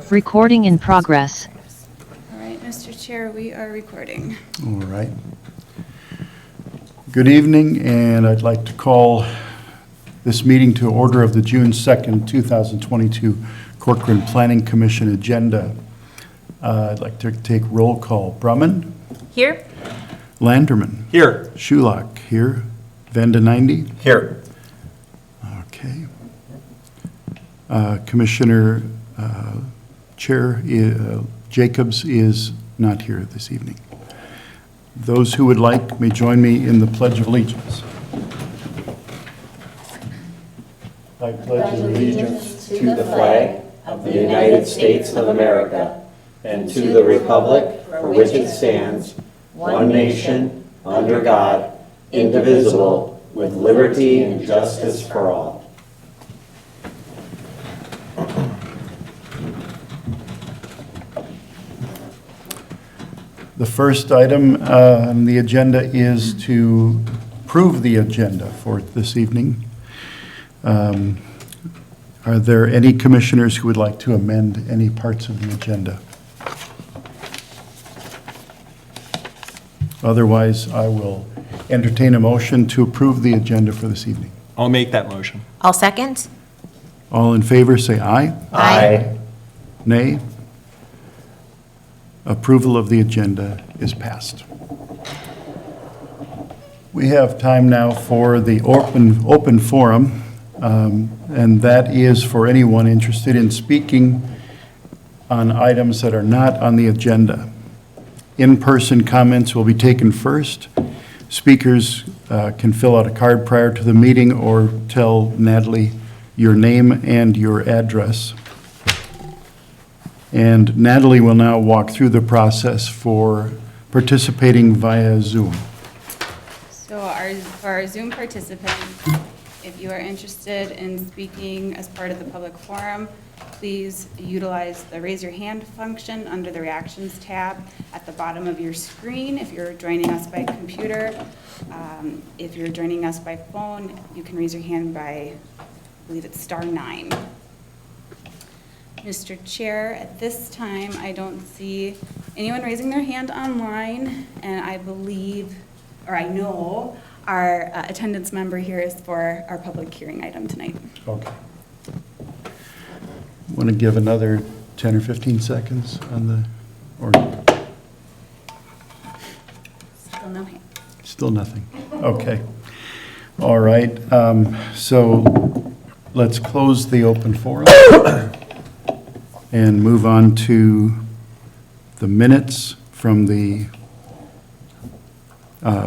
Recording in progress. All right, Mr. Chair, we are recording. All right. Good evening, and I'd like to call this meeting to order of the June 2nd, 2022 Corcoran Planning Commission agenda. I'd like to take roll call. Brumman? Here. Landerman? Here. Schulach here. Venda 90? Here. Okay. Commissioner Chair Jacobs is not here this evening. Those who would like may join me in the Pledge of Allegiance. I pledge allegiance to the flag of the United States of America and to the republic for which it stands, one nation, under God, indivisible, with liberty and justice for all. The first item on the agenda is to approve the agenda for this evening. Are there any commissioners who would like to amend any parts of the agenda? Otherwise, I will entertain a motion to approve the agenda for this evening. I'll make that motion. I'll second. All in favor, say aye. Aye. Nay. Approval of the agenda is passed. We have time now for the open forum, and that is for anyone interested in speaking on items that are not on the agenda. In-person comments will be taken first. Speakers can fill out a card prior to the meeting or tell Natalie your name and your address. And Natalie will now walk through the process for participating via Zoom. So for our Zoom participants, if you are interested in speaking as part of the public forum, please utilize the raise your hand function under the reactions tab at the bottom of your screen. If you're joining us by computer, if you're joining us by phone, you can raise your hand by, I believe it's *9. Mr. Chair, at this time, I don't see anyone raising their hand online, and I believe, or I know, our attendance member here is for our public hearing item tonight. Okay. Want to give another 10 or 15 seconds on the, or Still no hand. still nothing? Okay. All right. So let's close the open forum and move on to the minutes from the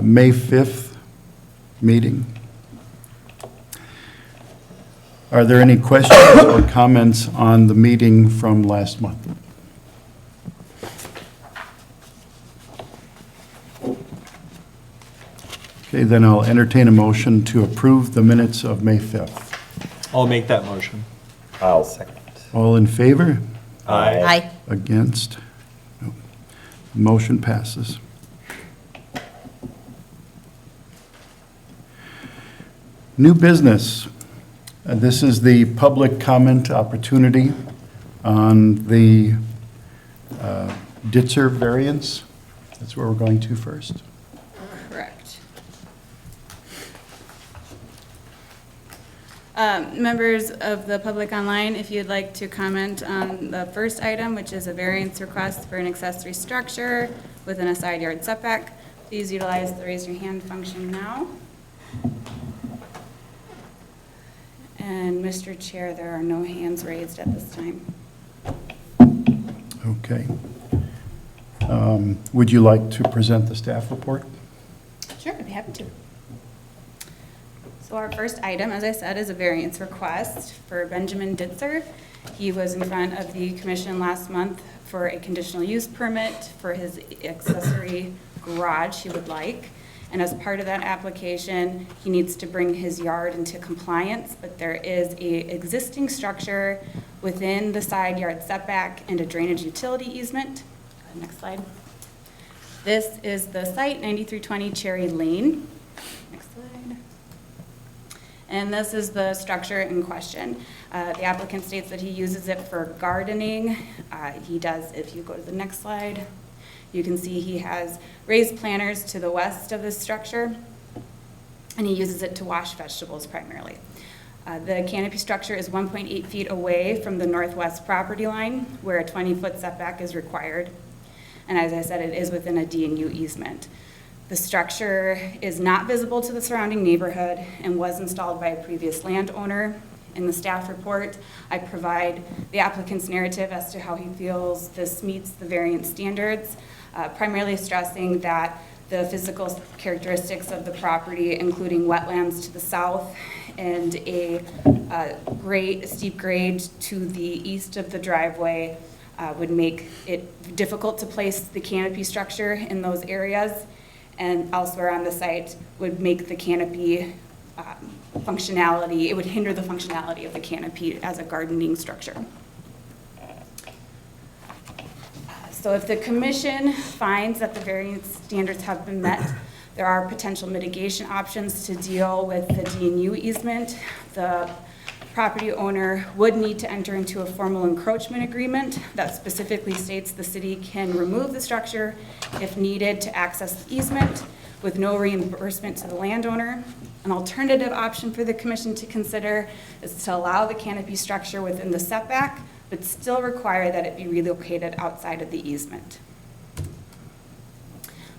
May 5th meeting. Are there any questions or comments on the meeting from last month? Okay, then I'll entertain a motion to approve the minutes of May 5th. I'll make that motion. I'll second. All in favor? Aye. Against? No. Motion passes. New business. This is the public comment opportunity on the Ditzer variance. That's where we're going to first. Correct. Members of the public online, if you'd like to comment on the first item, which is a variance request for an accessory structure within a side yard setback, please utilize the raise your hand function now. And Mr. Chair, there are no hands raised at this time. Okay. Would you like to present the staff report? Sure, I'd be happy to. So our first item, as I said, is a variance request for Benjamin Ditzer. He was in front of the commission last month for a conditional use permit for his accessory garage he would like. And as part of that application, he needs to bring his yard into compliance, but there is a existing structure within the side yard setback and a drainage utility easement. Next slide. This is the site, 9320 Cherry Lane. Next slide. And this is the structure in question. The applicant states that he uses it for gardening. He does, if you go to the next slide, you can see he has raised planters to the west of the structure, and he uses it to wash vegetables primarily. The canopy structure is 1.8 feet away from the northwest property line, where a 20-foot setback is required. And as I said, it is within a D&U easement. The structure is not visible to the surrounding neighborhood and was installed by a previous landowner. In the staff report, I provide the applicant's narrative as to how he feels this meets the variance standards, primarily stressing that the physical characteristics of the property, including wetlands to the south and a steep grade to the east of the driveway, would make it difficult to place the canopy structure in those areas, and elsewhere on the site would make the canopy functionality, it would hinder the functionality of the canopy as a gardening structure. So if the commission finds that the variance standards have been met, there are potential mitigation options to deal with the D&U easement. The property owner would need to enter into a formal encroachment agreement that specifically states the city can remove the structure if needed to access the easement with no reimbursement to the landowner. An alternative option for the commission to consider is to allow the canopy structure within the setback, but still require that it be relocated outside of the easement.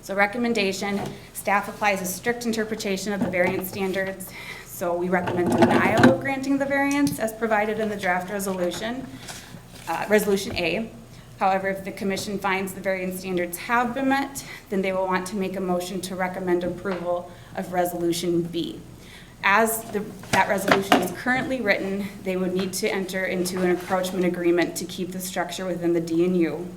So recommendation, staff applies a strict interpretation of the variance standards. So we recommend denial of granting the variance as provided in the draft resolution, Resolution A. However, if the commission finds the variance standards have been met, then they will want to make a motion to recommend approval of Resolution B. As that resolution is currently written, they would need to enter into an encroachment agreement to keep the structure within the D&U.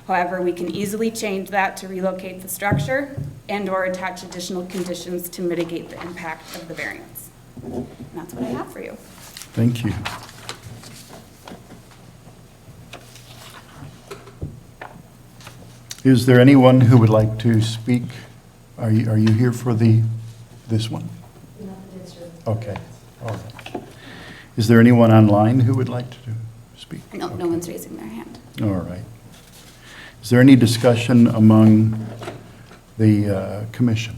However, we can easily change that to relocate the structure and/or attach additional conditions to mitigate the impact of the variance. And that's what I have for you. Thank you. Is there anyone who would like to speak? Are you here for this one? Okay, all right. Is there anyone online who would like to speak? No, no one's raising their hand. All right. Is there any discussion among the commission?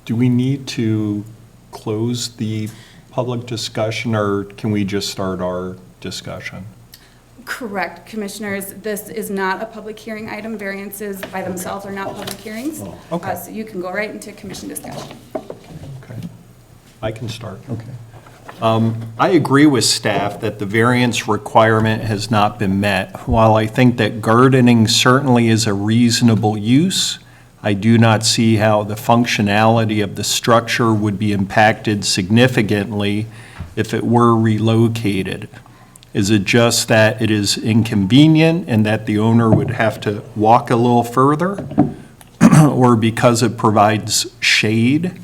Do we need to close the public discussion, or can we just start our discussion? Correct, commissioners. This is not a public hearing item. Variances by themselves are not public hearings. Okay. So you can go right into commission discussion. Okay. I can start. Okay. I agree with staff that the variance requirement has not been met. While I think that gardening certainly is a reasonable use, I do not see how the functionality of the structure would be impacted significantly if it were relocated. Is it just that it is inconvenient and that the owner would have to walk a little further? Or because it provides shade?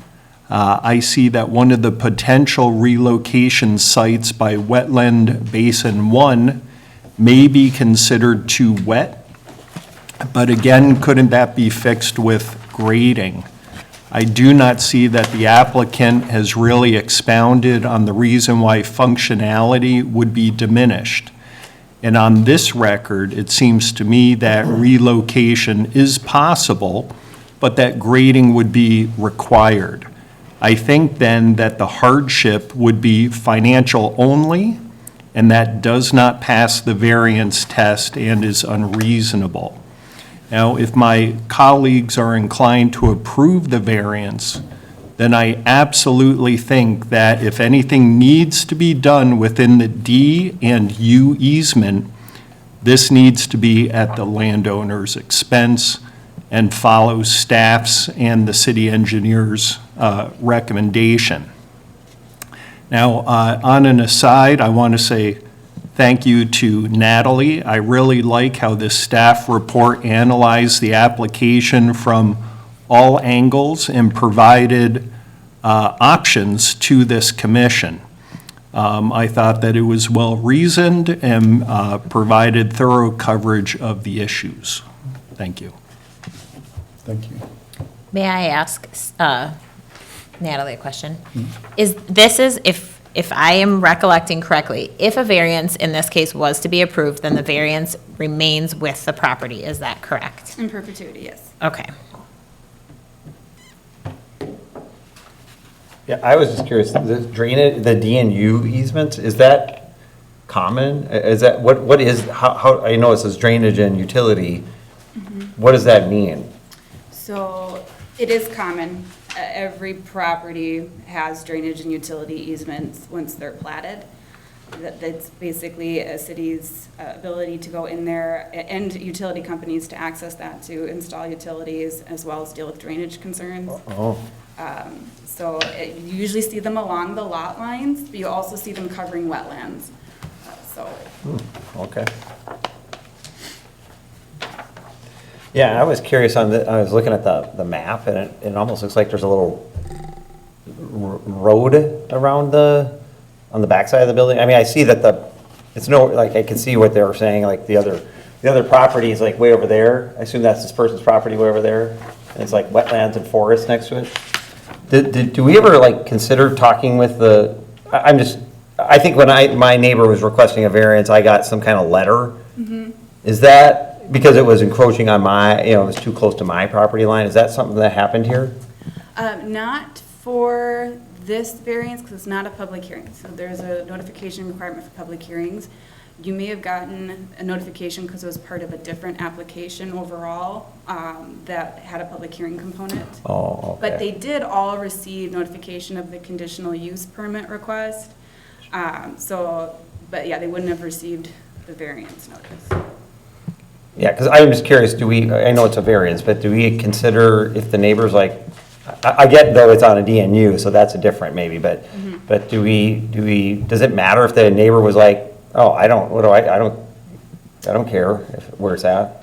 I see that one of the potential relocation sites by Wetland Basin 1 may be considered too wet, but again, couldn't that be fixed with grading? I do not see that the applicant has really expounded on the reason why functionality would be diminished. And on this record, it seems to me that relocation is possible, but that grading would be required. I think then that the hardship would be financial only, and that does not pass the variance test and is unreasonable. Now, if my colleagues are inclined to approve the variance, then I absolutely think that if anything needs to be done within the D and U easement, this needs to be at the landowner's expense and follow staff's and the city engineer's recommendation. Now, on an aside, I want to say thank you to Natalie. I really like how this staff report analyzed the application from all angles and provided options to this commission. I thought that it was well-reasoned and provided thorough coverage of the issues. Thank you. Thank you. May I ask, Natalie a question. If I am recollecting correctly, if a variance in this case was to be approved, then the variance remains with the property. Is that correct? In perpetuity, yes. Okay. Yeah, I was just curious, the drainage, the DNU easements, is that common? Is that, what is, how, I know it says drainage and utility. What does that mean? So it is common. Every property has drainage and utility easements once they're platted. That's basically a city's ability to go in there and utility companies to access that to install utilities as well as deal with drainage concerns. Oh, So you usually see them along the lot lines, but you also see them covering wetlands. So okay. Yeah, I was curious I was looking at the map, and it almost looks like there's a little road around on the backside of the building. I mean, I see that it's no, like, I can see what they were saying, like, the other property is like way over there. I assume that's this person's property way over there, and it's like wetlands and forest next to it. Do we ever, like, consider talking with I think when my neighbor was requesting a variance, I got some kind of letter. Is that because it was encroaching on it was too close to my property line? Is that something that happened here? not for this variance, because it's not a public hearing. So there's a notification requirement for public hearings. You may have gotten a notification because it was part of a different application overall that had a public hearing component. Oh, okay. But they did all receive notification of the conditional use permit request. But yeah, they wouldn't have received the variance notice. Yeah, because I'm just curious, I know it's a variance, but do we consider if the neighbor's like, I get though it's on a DNU, so that's a different maybe, but does it matter if the neighbor was like, oh, I don't care where it's at?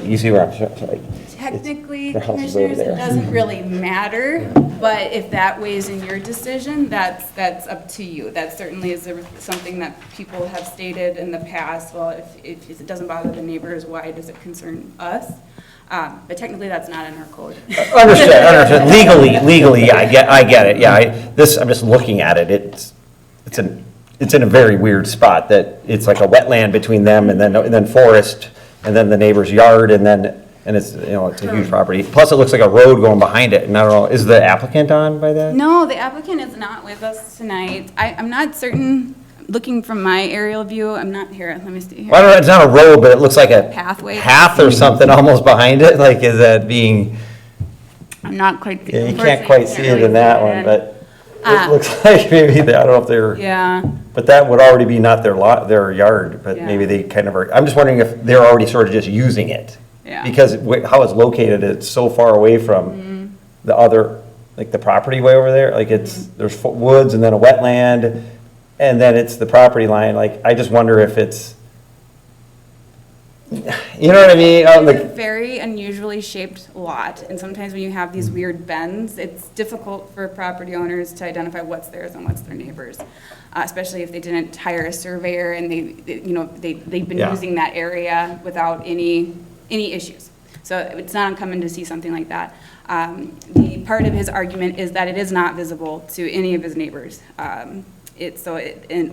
You see where I'm saying? Technically, their house is over commissioners, it there. doesn't really matter, but if that weighs in your decision, that's up to you. That certainly is something that people have stated in the past. Well, if it doesn't bother the neighbors, why does it concern us? But technically, that's not in our code. Understood. Legally, yeah, I get it, yeah. I'm just looking at it, it's in a very weird spot, that it's like a wetland between them and then forest, and then the neighbor's yard, and it's, it's a huge property. Plus, it looks like a road going behind it, and I don't know, is the applicant on by that? No, the applicant is not with us tonight. I'm not certain, looking from my aerial view, I'm not here, let me see here. Well, I don't know, it's not a road, but it looks like a Pathway. path or something almost behind it, like, is that being, I'm not quite. yeah, you can't quite see it in that one, but it looks like maybe, I don't know if they're. Yeah. But that would already be not their yard, but Yeah. maybe they kind of are, I'm just wondering if they're already sort of just using it. Yeah. Because how it's located, it's so far away from the other, like the property way over there, like there's woods and then a wetland, and then it's the property line, like, I just wonder if it's, you know what I mean? It's a Like, very unusually shaped lot, and sometimes when you have these weird bends, it's difficult for property owners to identify what's theirs and what's their neighbor's, especially if they didn't hire a surveyor and they've been Yeah. using that area without any issues. So it's not uncommon to see something like that. The part of his argument is that it is not visible to any of his neighbors,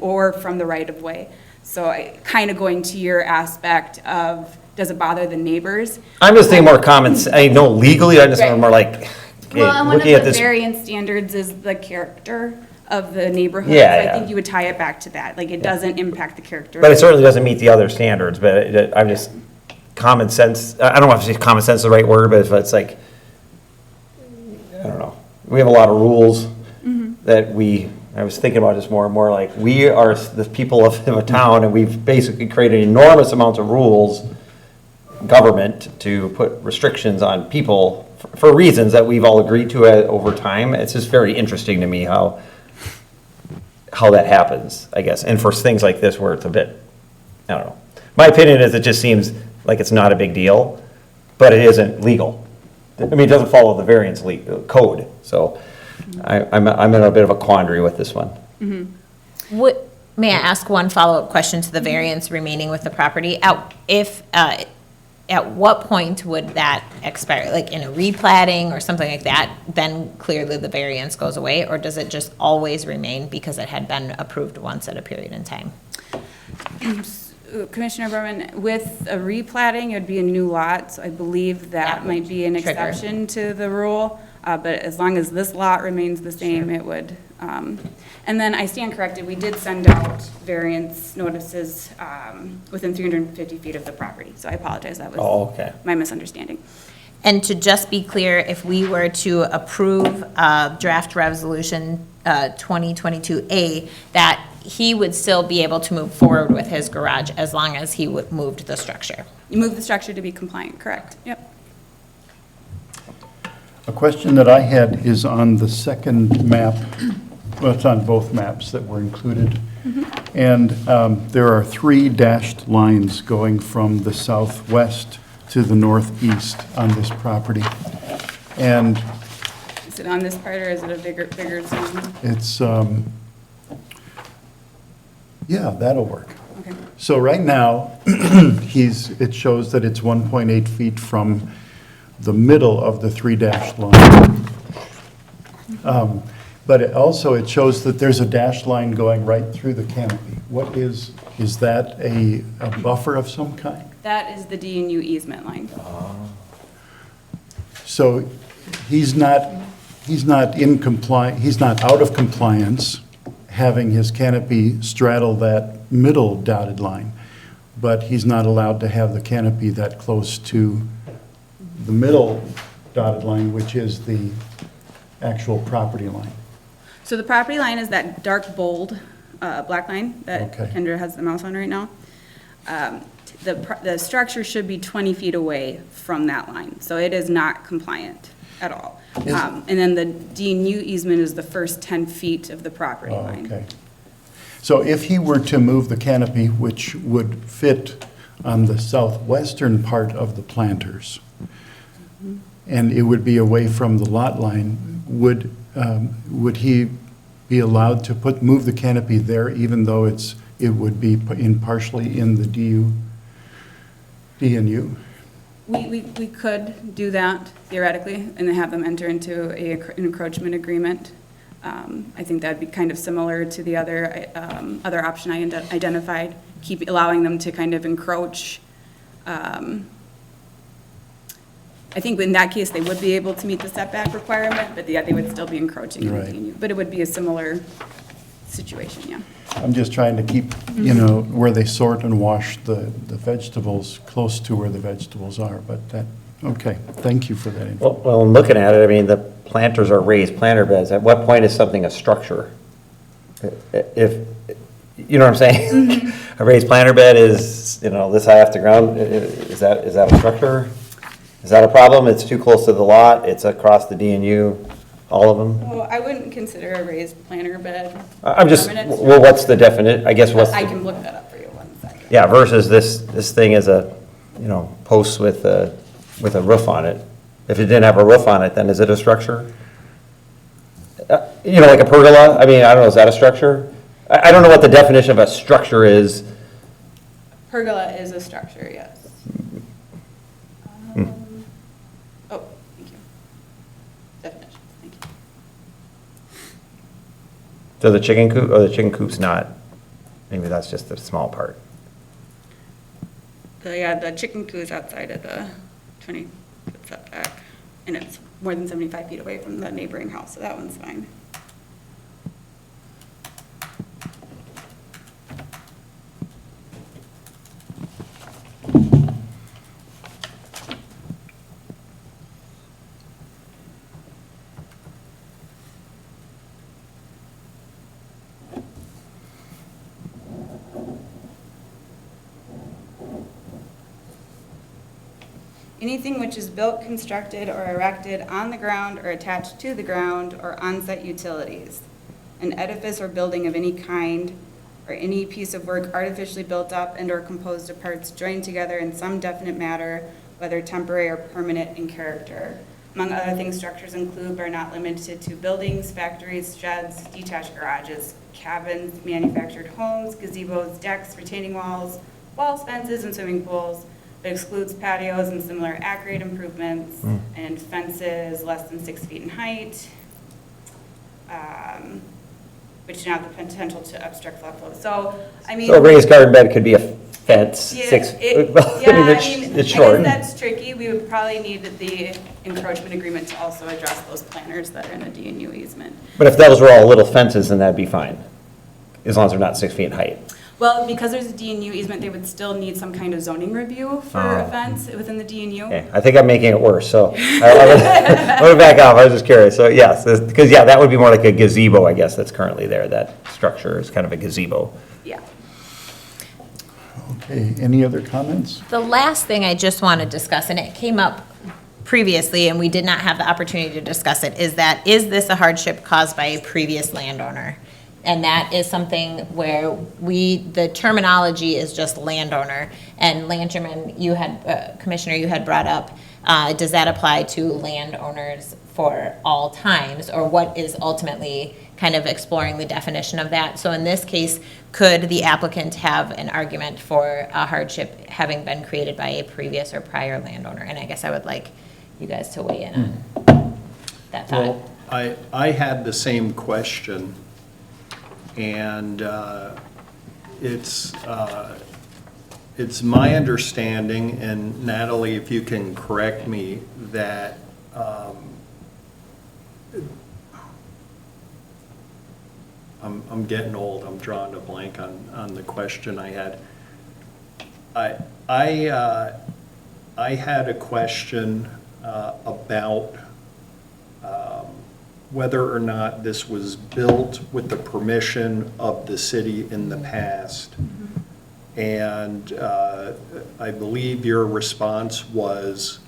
or from the right of way. So kind of going to your aspect of, does it bother the neighbors? I'm just thinking more common, I know legally, I'm just Right. more like, okay, Well, and one of looking at the this. variance standards is the character of the neighborhood. Yeah, So I yeah. think you would tie it back to that, like it doesn't impact the character. But it certainly doesn't meet the other standards, but I'm just, common sense, I don't know if common sense is the right word, but if it's like, I don't know, we have a lot of rules that I was thinking about this more and more, like, we are the people of a town, and we've basically created enormous amounts of rules, government, to put restrictions on people for reasons that we've all agreed to over time. It's just very interesting to me how that happens, I guess, and for things like this where it's a bit, I don't know. My opinion is it just seems like it's not a big deal, but it isn't legal. I mean, it doesn't follow the variance code, so I'm in a bit of a quandary with this one. May I ask one follow-up question to the variance remaining with the property? If at what point would that expire? Like in a replating or something like that, then clearly the variance goes away? Or does it just always remain because it had been approved once at a period in time? Commissioner Berman, with a replating, it would be a new lot, so I believe That that would might be an trigger. exception to the rule. But as long as this lot remains the same, it would. And then I stand corrected, we did send out variance notices within 350 feet of the property. So I apologize, that Oh, was okay. my misunderstanding. And to just be clear, if we were to approve draft resolution 2022A, that he would still be able to move forward with his garage as long as he moved the structure. You move the structure to be compliant, correct? Yep. A question that I had is on the second map, well, it's on both maps that were included. And there are 3 dashed lines going from the southwest to the northeast on this property. And Is it on this part or is it a bigger zoom? it's, yeah, that'll work. Okay. So right now, it shows that it's 1.8 feet from the middle of the 3 dashed line. But it shows that there's a dashed line going right through the canopy. What is that a buffer of some kind? That is the D&U easement line. So he's not out of compliance having his canopy straddle that middle dotted line, but he's not allowed to have the canopy that close to the middle dotted line, which is the actual property line. So the property line is that dark bold black line that Okay. Kendra has the mouse on right now. The structure should be 20 feet away from that line, so it is not compliant at all. And then the D&U easement is the first 10 feet of the property Oh, line. okay. So if he were to move the canopy, which would fit on the southwestern part of the planters, and it would be away from the lot line, would he be allowed to move the canopy there, even though it would be partially in the D&U? We could do that theoretically and then have them enter into an encroachment agreement. I think that'd be kind of similar to the other option I identified, allowing them to kind of encroach. I think in that case, they would be able to meet the setback requirement, but yeah, they would still be encroaching in the Right. D&U. But it would be a similar situation, yeah. I'm just trying to keep, where they sort and wash the vegetables close to where the vegetables are, but okay, thank you for that info. Well, in looking at it, I mean, the planters are raised planter beds. At what point is something a structure? If, you know what I'm saying? A raised planter bed is, this high off the ground, is that a structure? Is that a problem? It's too close to the lot, it's across the D&U, all of them? Well, I wouldn't consider a raised planter bed. I'm just, permanent well, what's the definite, I guess what's, I can look that up for you one second. yeah, versus this thing is a, post with a roof on it. If it didn't have a roof on it, then is it a structure? Like a pergola, I mean, I don't know, is that a structure? I don't know what the definition of a structure is. Pergola is a structure, yes. Oh, thank you. Definitions, thank you. So the chicken coop, or the chicken coop's not, maybe that's just the small part. The chicken coop is outside of the 20-foot setback, and it's more than 75 feet away from the neighboring house, so that one's fine. Anything which is built, constructed, or erected on the ground or attached to the ground or on-site utilities. An edifice or building of any kind, or any piece of work artificially built up and/or composed of parts joined together in some definite matter, whether temporary or permanent in character. Among other things, structures include but are not limited to buildings, factories, sheds, detached garages, cabins, manufactured homes, gazebos, decks, retaining walls, fences, and swimming pools, It excludes patios and similar at-grade improvements and fences less than 6 feet in height, which do not have the potential to obstruct flood flow. So, I mean. So a raised garden bed could be a fence, Yeah, 6, it's it's short. I guess that's tricky. We would probably need the encroachment agreement to also address those planters that are in the DNU easement. But if those were all little fences, then that'd be fine, as long as they're not 6 feet in height. Well, because there's a DNU easement, they would still need some kind of zoning review for a fence within the DNU. Okay, I think I'm making it worse, so I'm gonna back off, I was just curious, so yes, because, yeah, that would be more like a gazebo, I guess, that's currently there, that structure is kind of a gazebo. Yeah. Okay, any other comments? The last thing I just want to discuss, and it came up previously, and we did not have the opportunity to discuss it, is this a hardship caused by a previous landowner? And that is something where the terminology is just landowner. And Lanterman, Commissioner, you had brought up, does that apply to landowners for all times? Or what is ultimately kind of exploring the definition of that? So in this case, could the applicant have an argument for a hardship having been created by a previous or prior landowner? And I guess I would like you guys to weigh in on that thought. Well, I had the same question, and it's my understanding, and Natalie, if you can correct me, that I'm getting old, I'm drawing a blank on the question I had. I had a question about whether or not this was built with the permission of the city in the past. And I believe your response was,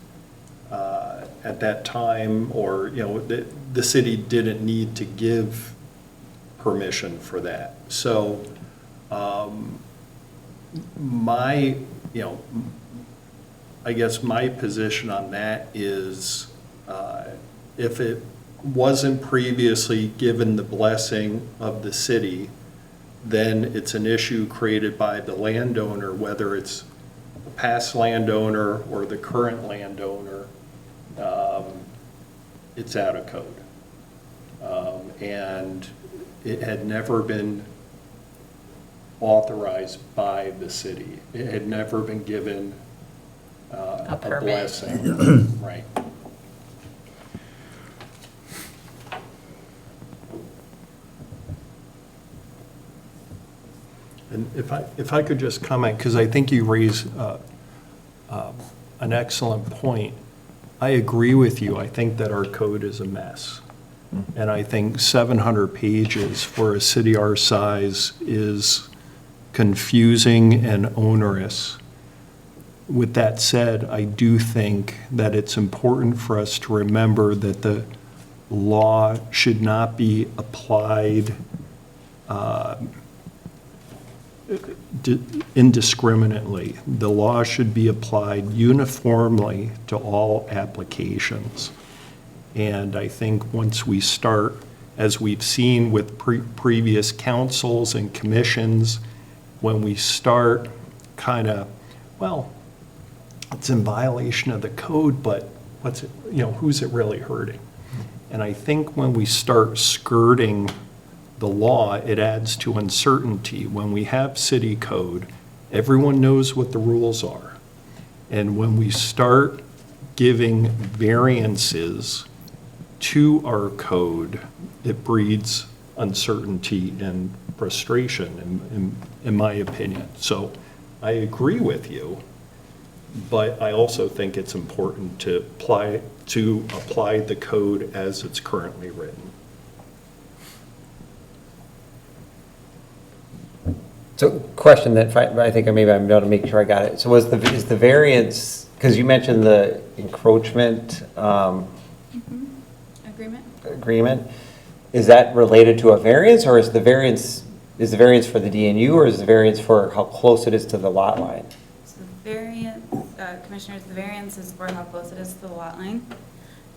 at that time, or, the city didn't need to give permission for that. So I guess my position on that is, if it wasn't previously given the blessing of the city, then it's an issue created by the landowner, whether it's the past landowner or the current landowner. It's out of code. And it had never been authorized by the city. It had never been given a permit. blessing. Right. And if I could just comment, because I think you raise an excellent point. I agree with you. I think that our code is a mess. And I think 700 pages for a city our size is confusing and onerous. With that said, I do think that it's important for us to remember that the law should not be applied indiscriminately. The law should be applied uniformly to all applications. And I think once we start, as we've seen with previous councils and commissions, when we start kind of, well, it's in violation of the code, but what's it, who's it really hurting? And I think when we start skirting the law, it adds to uncertainty. When we have city code, everyone knows what the rules are. And when we start giving variances to our code, it breeds uncertainty and frustration, in my opinion. So I agree with you, but I also think it's important to apply the code as it's currently written. So question that I think maybe I'm able to make sure I got it. So is the variance, because you mentioned the encroachment agreement, is that related to a variance, or is the variance for the DNU, or is the variance for how close it is to the lot line? So the variance, Commissioners, the variance is for how close it is to the lot line.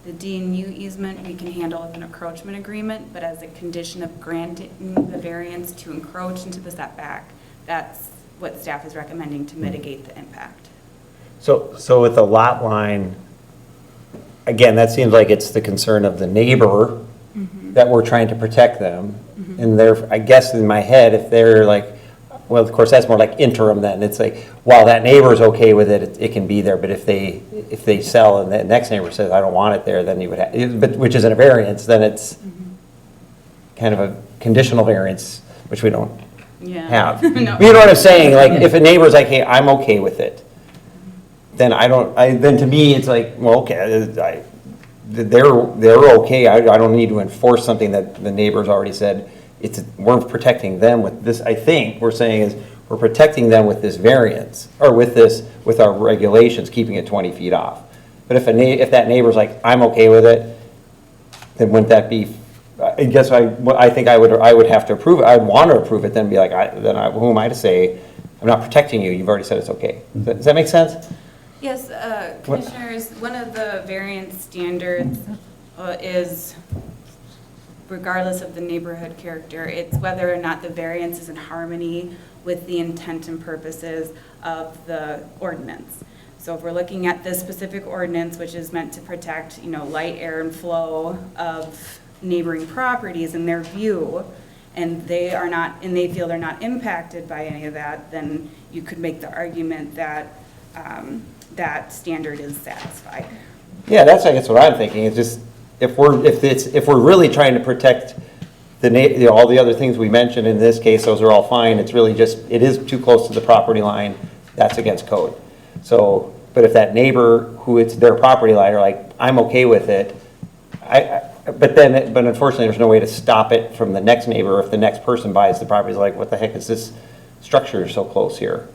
The DNU easement we can handle with an encroachment agreement, but as a condition of granting the variance to encroach into the setback, that's what staff is recommending to mitigate the impact. So with the lot line, again, that seems like it's the concern of the neighbor that we're trying to protect them. And I guess in my head, if they're like, well, of course, that's more like interim then. It's like, while that neighbor's okay with it, it can be there, but if they sell and the next neighbor says, I don't want it there, then you would have, but which isn't a variance, then it's kind of a conditional variance, which we don't Yeah. have. No. You know what I'm saying? Like, if a neighbor's like, hey, I'm okay with it, then then to me, it's like, well, okay, they're okay. I don't need to enforce something that the neighbor's already said. We're protecting them with this, I think, we're saying is, we're protecting them with this variance, or with our regulations, keeping it 20 feet off. But if that neighbor's like, I'm okay with it, then wouldn't that be, I guess I think I would have to approve it. I'd want to approve it, then be like, who am I to say, I'm not protecting you, you've already said it's okay. Does that make sense? Yes, Commissioners, one of the variance standards is, regardless of the neighborhood character, it's whether or not the variance is in harmony with the intent and purposes of the ordinance. So if we're looking at this specific ordinance, which is meant to protect, light, air, and flow of neighboring properties in their view, and they feel they're not impacted by any of that, then you could make the argument that that standard is satisfied. Yeah, that's, I guess, what I'm thinking. It's just, if we're really trying to protect all the other things we mentioned in this case, those are all fine. It's really just, it is too close to the property line. That's against code. So, but if that neighbor who it's their property line are like, I'm okay with it, but unfortunately, there's no way to stop it from the next neighbor. If the next person buys the property, is like, what the heck is this structure so close here?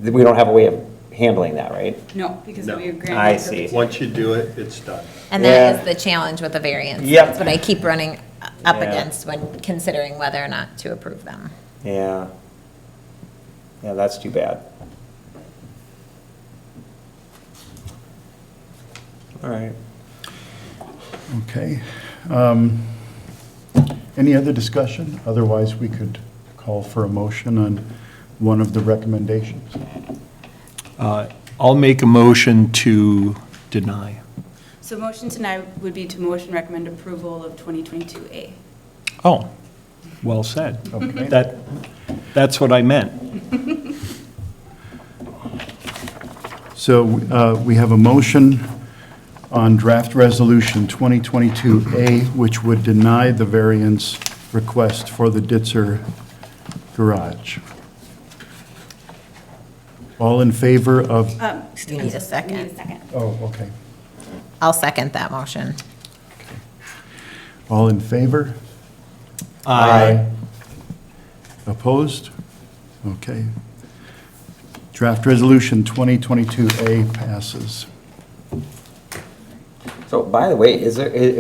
We don't have a way of handling that, right? No, because No. we agree. I see. Once you do it, it's done. And Yeah. that is the challenge with the variance. Yep. That's what I keep running up Yeah. against when considering whether or not to approve them. Yeah. Yeah, that's too bad. All right. Okay. Any other discussion? Otherwise, we could call for a motion on one of the recommendations. I'll make a motion to deny. So motion tonight would be to motion recommend approval of 2022A. Oh, well said. Okay. That's what I meant. So we have a motion on draft resolution 2022A, which would deny the variance request for the Ditzer garage. All in favor of, You need a second. We need a second. oh, okay. I'll second that motion. All in favor? Aye. Opposed? Okay. Draft resolution 2022A passes. So, by the way,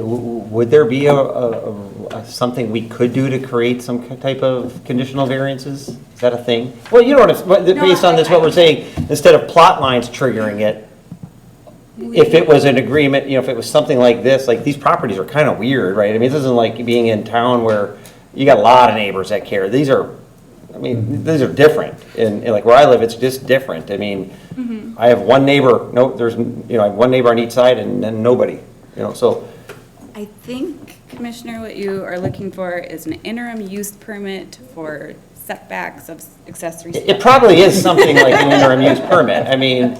would there be something we could do to create some type of conditional variances? Is that a thing? Well, you know based on this, what we're saying, instead of plot lines triggering it, if it was an agreement, if it was something like this, like these properties are kind of weird, right? I mean, this isn't like being in town where you got a lot of neighbors that care. These are different. And like where I live, it's just different. I mean, I have one neighbor, I have one neighbor on each side and then nobody, so. I think, Commissioner, what you are looking for is an interim use permit for setbacks of accessory It structures. probably is something like an interim use permit. I mean,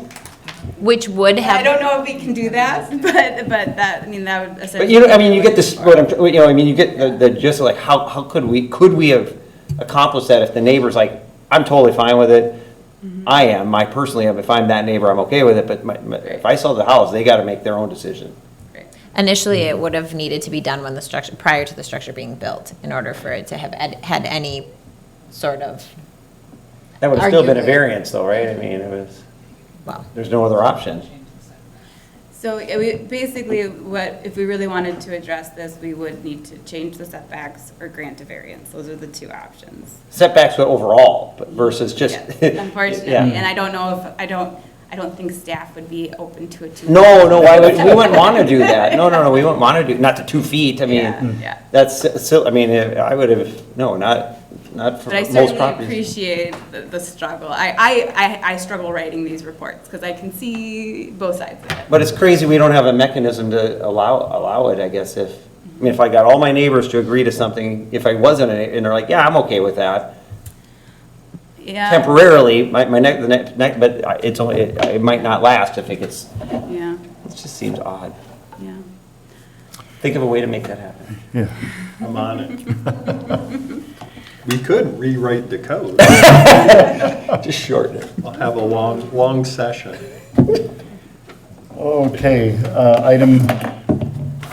Which would I have, don't know if we can do that, but that, that would but essentially. you get this, you get the gist of like, how could we have accomplished that if the neighbor's like, I'm totally fine with it. I am, I personally am, if I'm that neighbor, I'm okay with it, but if I sell the house, they gotta make their own decision. initially, it would have needed to be done when the structure, prior to the structure being built, in order for it to have had any sort of, That would have still been a Arguably. variance though, right? I mean, well, there's no other option. So basically, if we really wanted to address this, we would need to change the setbacks or grant a variance. Those are the two options. Setbacks overall, but versus just. Yes, unfortunately, Yeah. and I don't know if, I don't think staff would be open to it. No, we wouldn't want to do that. No, we wouldn't want to do, not to 2 feet, I mean, Yeah. that's, I mean, I would have, no, not, not for But I most certainly properties. appreciate the struggle. I struggle writing these reports because I can see both sides of it. But it's crazy we don't have a mechanism to allow it, I guess, I mean, if I got all my neighbors to agree to something, if I wasn't, and they're like, yeah, I'm okay with that. Yeah. Temporarily, but it's only, it might not last if it gets, Yeah, it just seems odd. yeah. Think of a way to make that happen. Yeah. I'm on it. We could rewrite the code. Just shorten it. I'll have a long session. Okay,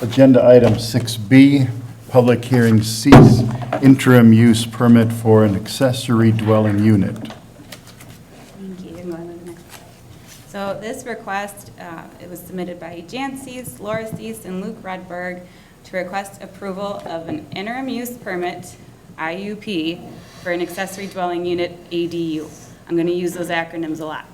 agenda item 6B, public hearing cease interim use permit for an accessory dwelling unit. Thank you. I'm going to the next slide. So this request, it was submitted by Jan Cease, Laura Cease, and Luke Redberg to request approval of an interim use permit, IUP, for an accessory dwelling unit, ADU. I'm going to use those acronyms a lot.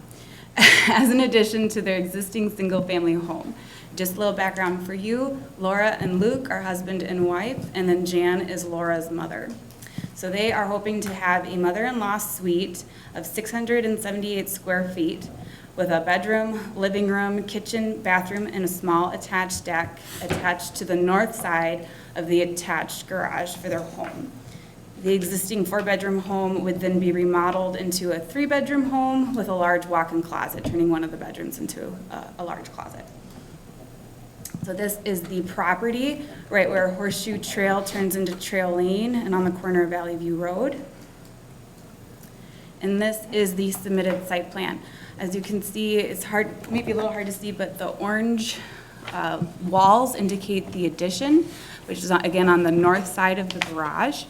As an addition to their existing single-family home. Just a little background for you, Laura and Luke are husband and wife, and then Jan is Laura's mother. So they are hoping to have a mother-in-law suite of 678 square feet with a bedroom, living room, kitchen, bathroom, and a small attached deck attached to the north side of the attached garage for their home. The existing 4-bedroom home would then be remodeled into a 3-bedroom home with a large walk-in closet, turning one of the bedrooms into a large closet. So this is the property, right where Horseshoe Trail turns into Trail Lane and on the corner of Valley View Road. And this is the submitted site plan. As you can see, it's hard, maybe a little hard to see, but the orange walls indicate the addition, which is again on the north side of the garage.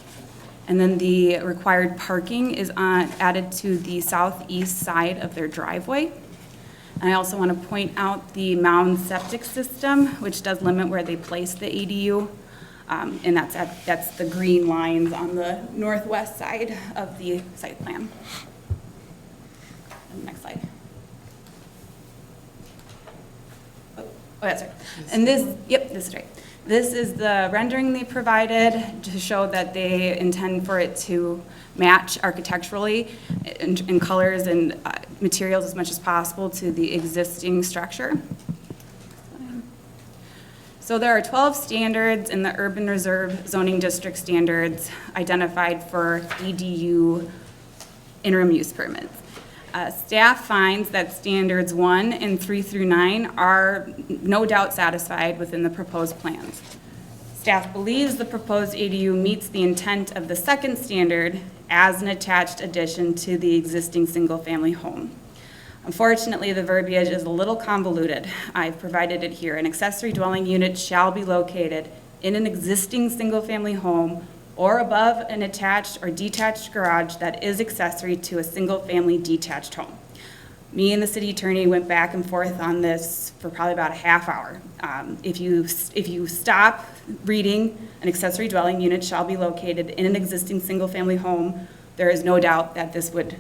And then the required parking is added to the southeast side of their driveway. And I also want to point out the mound septic system, which does limit where they place the ADU. And that's the green lines on the northwest side of the site plan. Next slide. Oh, that's right. And this, yep, this is right. This is the rendering they provided to show that they intend for it to match architecturally in colors and materials as much as possible to the existing structure. So there are 12 standards in the Urban Reserve Zoning District standards identified for ADU interim use permits. Staff finds that standards 1 and 3 through 9 are no doubt satisfied within the proposed plans. Staff believes the proposed ADU meets the intent of the second standard as an attached addition to the existing single-family home. Unfortunately, the verbiage is a little convoluted. I've provided it here. An accessory dwelling unit shall be located in an existing single-family home or above an attached or detached garage that is accessory to a single-family detached home. Me and the city attorney went back and forth on this for probably about a half hour. If you stop reading, an accessory dwelling unit shall be located in an existing single-family home, there is no doubt that this would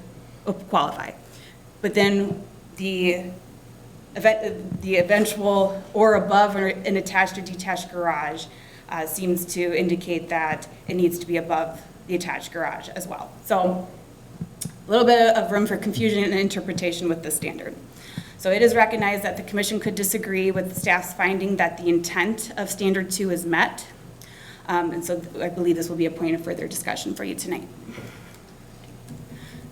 qualify. But then the eventual or above an attached or detached garage seems to indicate that it needs to be above the attached garage as well. So a little bit of room for confusion and interpretation with this standard. So it is recognized that the commission could disagree with staff's finding that the intent of standard 2 is met. And so I believe this will be a point of further discussion for you tonight.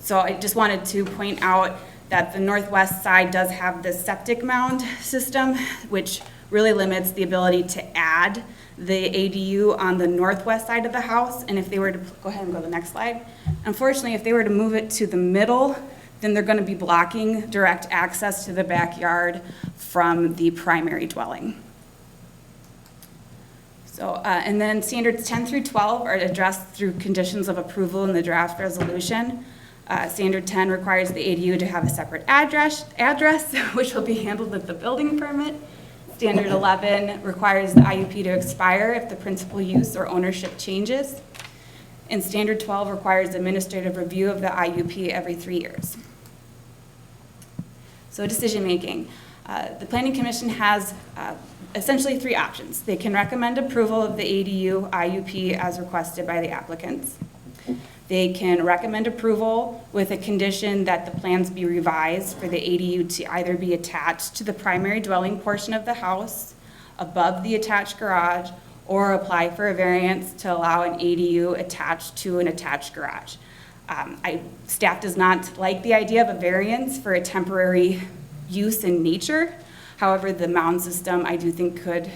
So I just wanted to point out that the northwest side does have this septic mound system, which really limits the ability to add the ADU on the northwest side of the house. And if they were to, go ahead and go to the next slide. Unfortunately, if they were to move it to the middle, then they're going to be blocking direct access to the backyard from the primary dwelling. So, and then standards 10 through 12 are addressed through conditions of approval in the draft resolution. Standard 10 requires the ADU to have a separate address, which will be handled with the building permit. Standard 11 requires the IUP to expire if the principal use or ownership changes. And Standard 12 requires administrative review of the IUP every 3 years. So decision making. The Planning Commission has essentially 3 options. They can recommend approval of the ADU IUP as requested by the applicants. They can recommend approval with a condition that the plans be revised for the ADU to either be attached to the primary dwelling portion of the house, above the attached garage, or apply for a variance to allow an ADU attached to an attached garage. Staff does not like the idea of a variance for a temporary use in nature. However, the mound system, I do think, could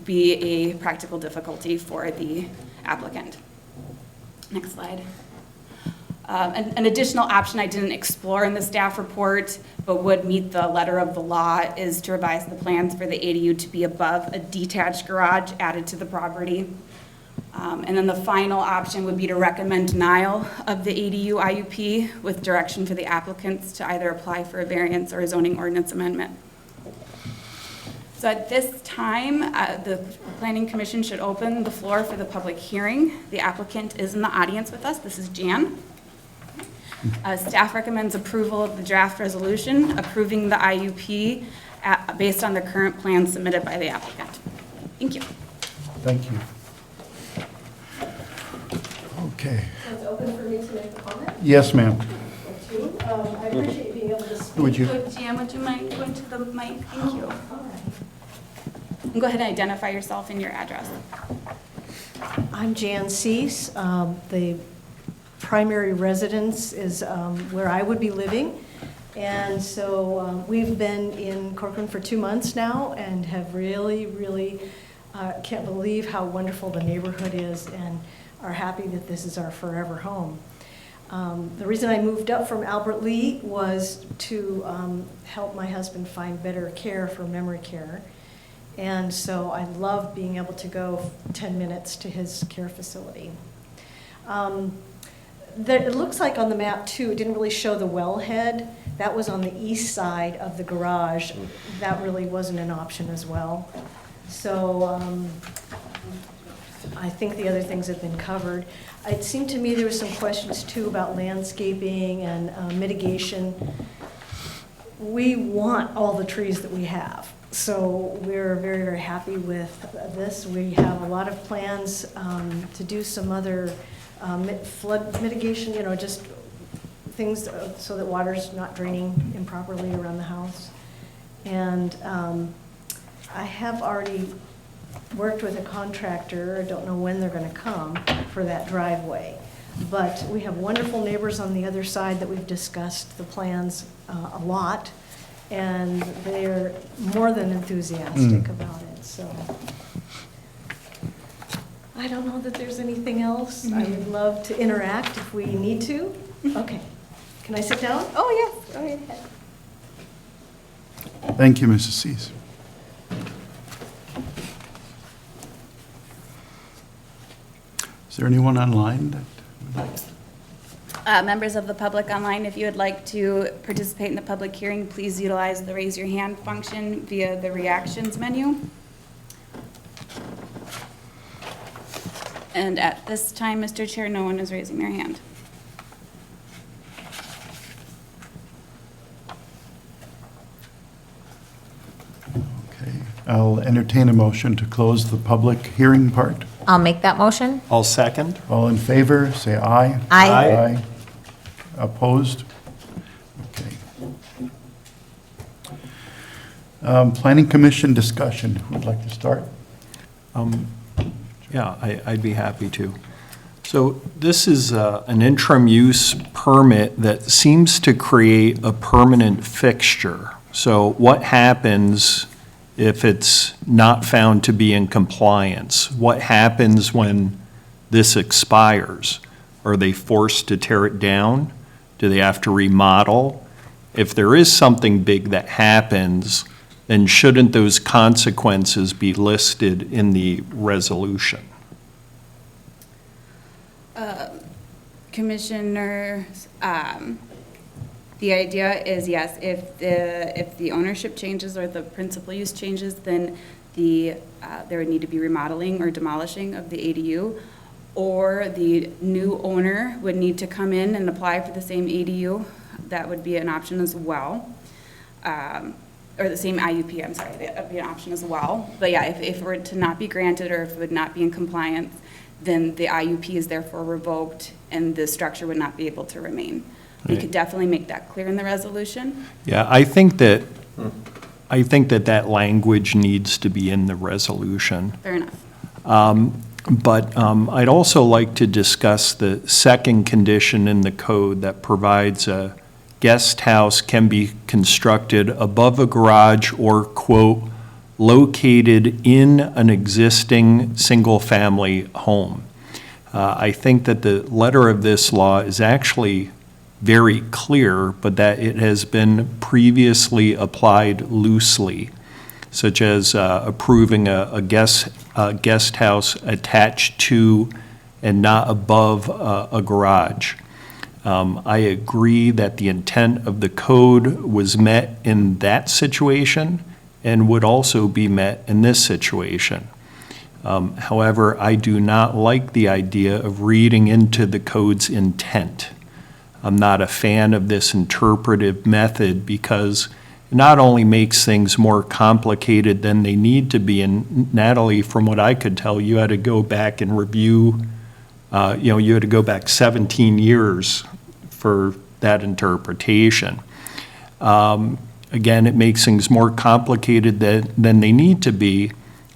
be a practical difficulty for the applicant. Next slide. An additional option I didn't explore in the staff report, but would meet the letter of the law, is to revise the plans for the ADU to be above a detached garage added to the property. And then the final option would be to recommend denial of the ADU IUP with direction for the applicants to either apply for a variance or a zoning ordinance amendment. So at this time, the Planning Commission should open the floor for the public hearing. The applicant is in the audience with us. This is Jan. Staff recommends approval of the draft resolution approving the IUP based on the current plan submitted by the applicant. Thank you. Thank you. Okay. So it's open for me to make a comment Yes, ma'am. or two. I appreciate being able to speak. Would you? Jan, would you mind going to the mic? Thank you. All right. And go ahead and identify yourself and your address. I'm Jan Cease. The primary residence is where I would be living. And so we've been in Corcoran for 2 months now and have really can't believe how wonderful the neighborhood is and are happy that this is our forever home. The reason I moved up from Albert Lee was to help my husband find better care for memory care. And so I love being able to go 10 minutes to his care facility. It looks like on the map too, it didn't really show the wellhead. That was on the east side of the garage. That really wasn't an option as well. So I think the other things have been covered. It seemed to me there were some questions too about landscaping and mitigation. We want all the trees that we have. So we're very happy with this. We have a lot of plans to do some other flood mitigation, just things so that water's not draining improperly around the house. And I have already worked with a contractor. I don't know when they're going to come for that driveway. But we have wonderful neighbors on the other side that we've discussed the plans a lot. And they're more than enthusiastic about it, so. I don't know that there's anything else. I would love to interact if we need to. Okay. Can I sit down? Oh, yes, go right ahead. Thank you, Mrs. Cease. Is there anyone online that would like to? Members of the public online, if you would like to participate in the public hearing, please utilize the raise your hand function via the reactions menu. And at this time, Mr. Chair, no one is raising their hand. Okay. I'll entertain a motion to close the public hearing part. I'll make that motion. I'll second. All in favor, say aye. Aye. Aye. Opposed? Okay. Planning Commission discussion. Who would like to start? Yeah, I'd be happy to. So this is an interim use permit that seems to create a permanent fixture. So what happens if it's not found to be in compliance? What happens when this expires? Are they forced to tear it down? Do they have to remodel? If there is something big that happens, then shouldn't those consequences be listed in the resolution? Commissioners, the idea is, yes, if the ownership changes or the principal use changes, then there would need to be remodeling or demolishing of the ADU, or the new owner would need to come in and apply for the same ADU. That would be an option as well. Or the same IUP, I'm sorry, that would be an option as well. But yeah, if it were to not be granted or if it would not be in compliance, then the IUP is therefore revoked and the structure would not be able to remain. We could definitely make that clear in the resolution. Yeah, I think that that language needs to be in the resolution. Fair enough. But I'd also like to discuss the second condition in the code that provides a guest house can be constructed above a garage or, quote, located in an existing single-family home. I think that the letter of this law is actually very clear, but that it has been previously applied loosely, such as approving a guest house attached to and not above a garage. I agree that the intent of the code was met in that situation and would also be met in this situation. However, I do not like the idea of reading into the code's intent. I'm not a fan of this interpretive method because it not only makes things more complicated than they need to be, and Natalie, from what I could tell, you had to go back and review, you had to go back 17 years for that interpretation. Again, it makes things more complicated than they need to be,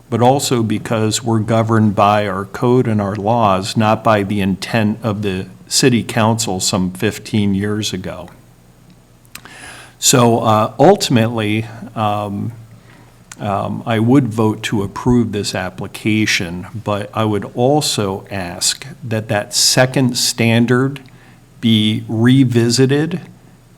but also because we're governed by our code and our laws, not by the intent of the city council some 15 years ago. So ultimately, I would vote to approve this application, but I would also ask that that second standard be revisited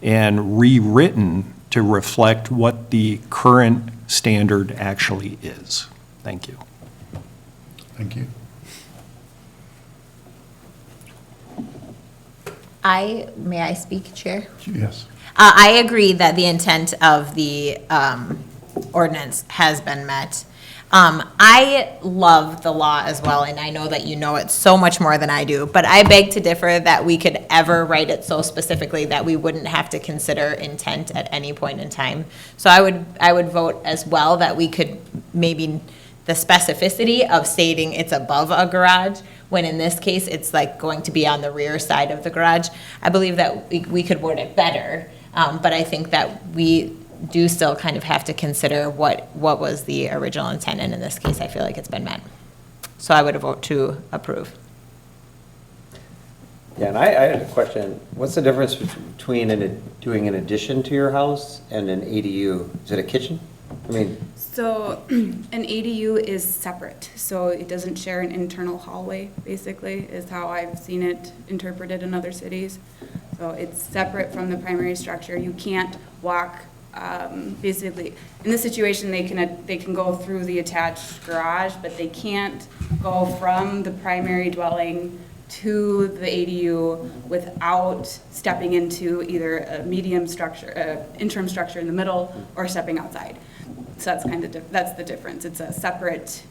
and rewritten to reflect what the current standard actually is. Thank you. Thank you. May I speak, Chair? Yes. I agree that the intent of the ordinance has been met. I love the law as well, and I know that you know it so much more than I do, but I beg to differ that we could ever write it so specifically that we wouldn't have to consider intent at any point in time. So I would vote as well that we could maybe the specificity of stating it's above a garage, when in this case, it's like going to be on the rear side of the garage. I believe that we could word it better, but I think that we do still kind of have to consider what was the original intent, and in this case, I feel like it's been met. So I would vote to approve. Yeah, and I had a question. What's the difference between doing an addition to your house and an ADU? Is it a kitchen? I mean, So an ADU is separate, so it doesn't share an internal hallway, basically, is how I've seen it interpreted in other cities. So it's separate from the primary structure. You can't walk, basically, in this situation, they can go through the attached garage, but they can't go from the primary dwelling to the ADU without stepping into either a medium structure, interim structure in the middle, or stepping outside. So that's that's the difference. It's a separate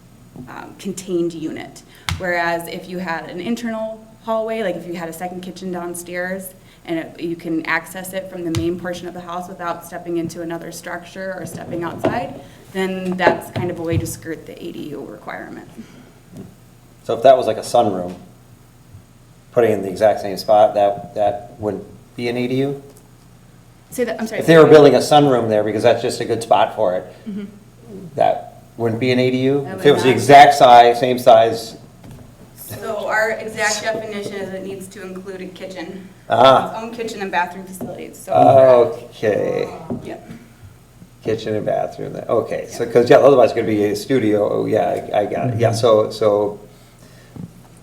contained unit. Whereas if you had an internal hallway, like if you had a second kitchen downstairs, and you can access it from the main portion of the house without stepping into another structure or stepping outside, then that's kind of a way to skirt the ADU requirement. so if that was like a sunroom, putting it in the exact same spot, that wouldn't be an ADU? Say that, I'm sorry. If they were building a sunroom there, because that's just a good spot for it, that wouldn't be an ADU? That If it would was the not. exact size, same size, So our exact definition is it needs to include a kitchen. Ah. Its own kitchen and bathroom facilities, so. okay. Yep. Kitchen and bathroom, okay, so, because, yeah, otherwise it's gonna be a studio, oh, yeah, I got it, yeah, so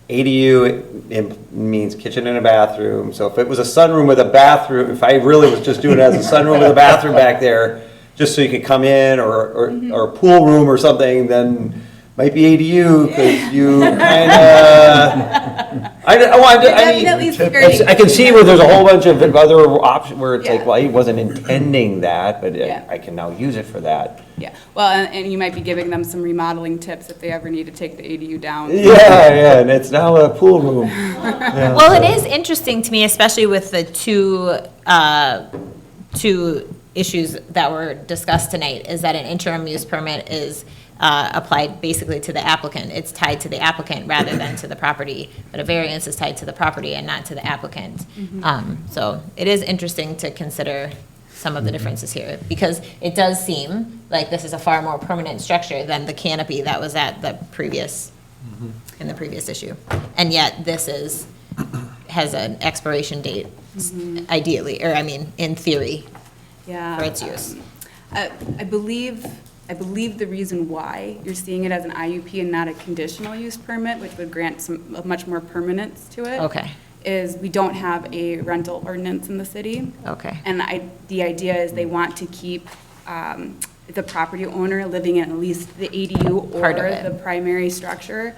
ADU, it means kitchen and a bathroom, so if it was a sunroom with a bathroom, if I really was just doing it as a sunroom with a bathroom back there, just so you could come in, or a pool room or something, then might be ADU, because you kinda, Definitely skirting. I can see where there's a whole bunch of other options, where it's like, Yeah. well, he wasn't intending that, but Yeah. I can now use it for that. Yeah, well, and you might be giving them some remodeling tips if they ever need to take the ADU down. Yeah, and it's now a pool room. Well, it is interesting to me, especially with the two issues that were discussed tonight, is that an interim use permit is applied basically to the applicant. It's tied to the applicant rather than to the property, but a variance is tied to the property and not to the applicant. So it is interesting to consider some of the differences here, because it does seem like this is a far more permanent structure than the canopy that was at the previous, in the previous issue. And yet this has an expiration date, ideally, or I mean, in theory, Yeah. for its use. I believe the reason why you're seeing it as an IUP and not a conditional use permit, which would grant much more permanence to it. Okay. Is we don't have a rental ordinance in the city. Okay. And the idea is they want to keep the property owner living in at least the ADU Part of or it. the primary structure.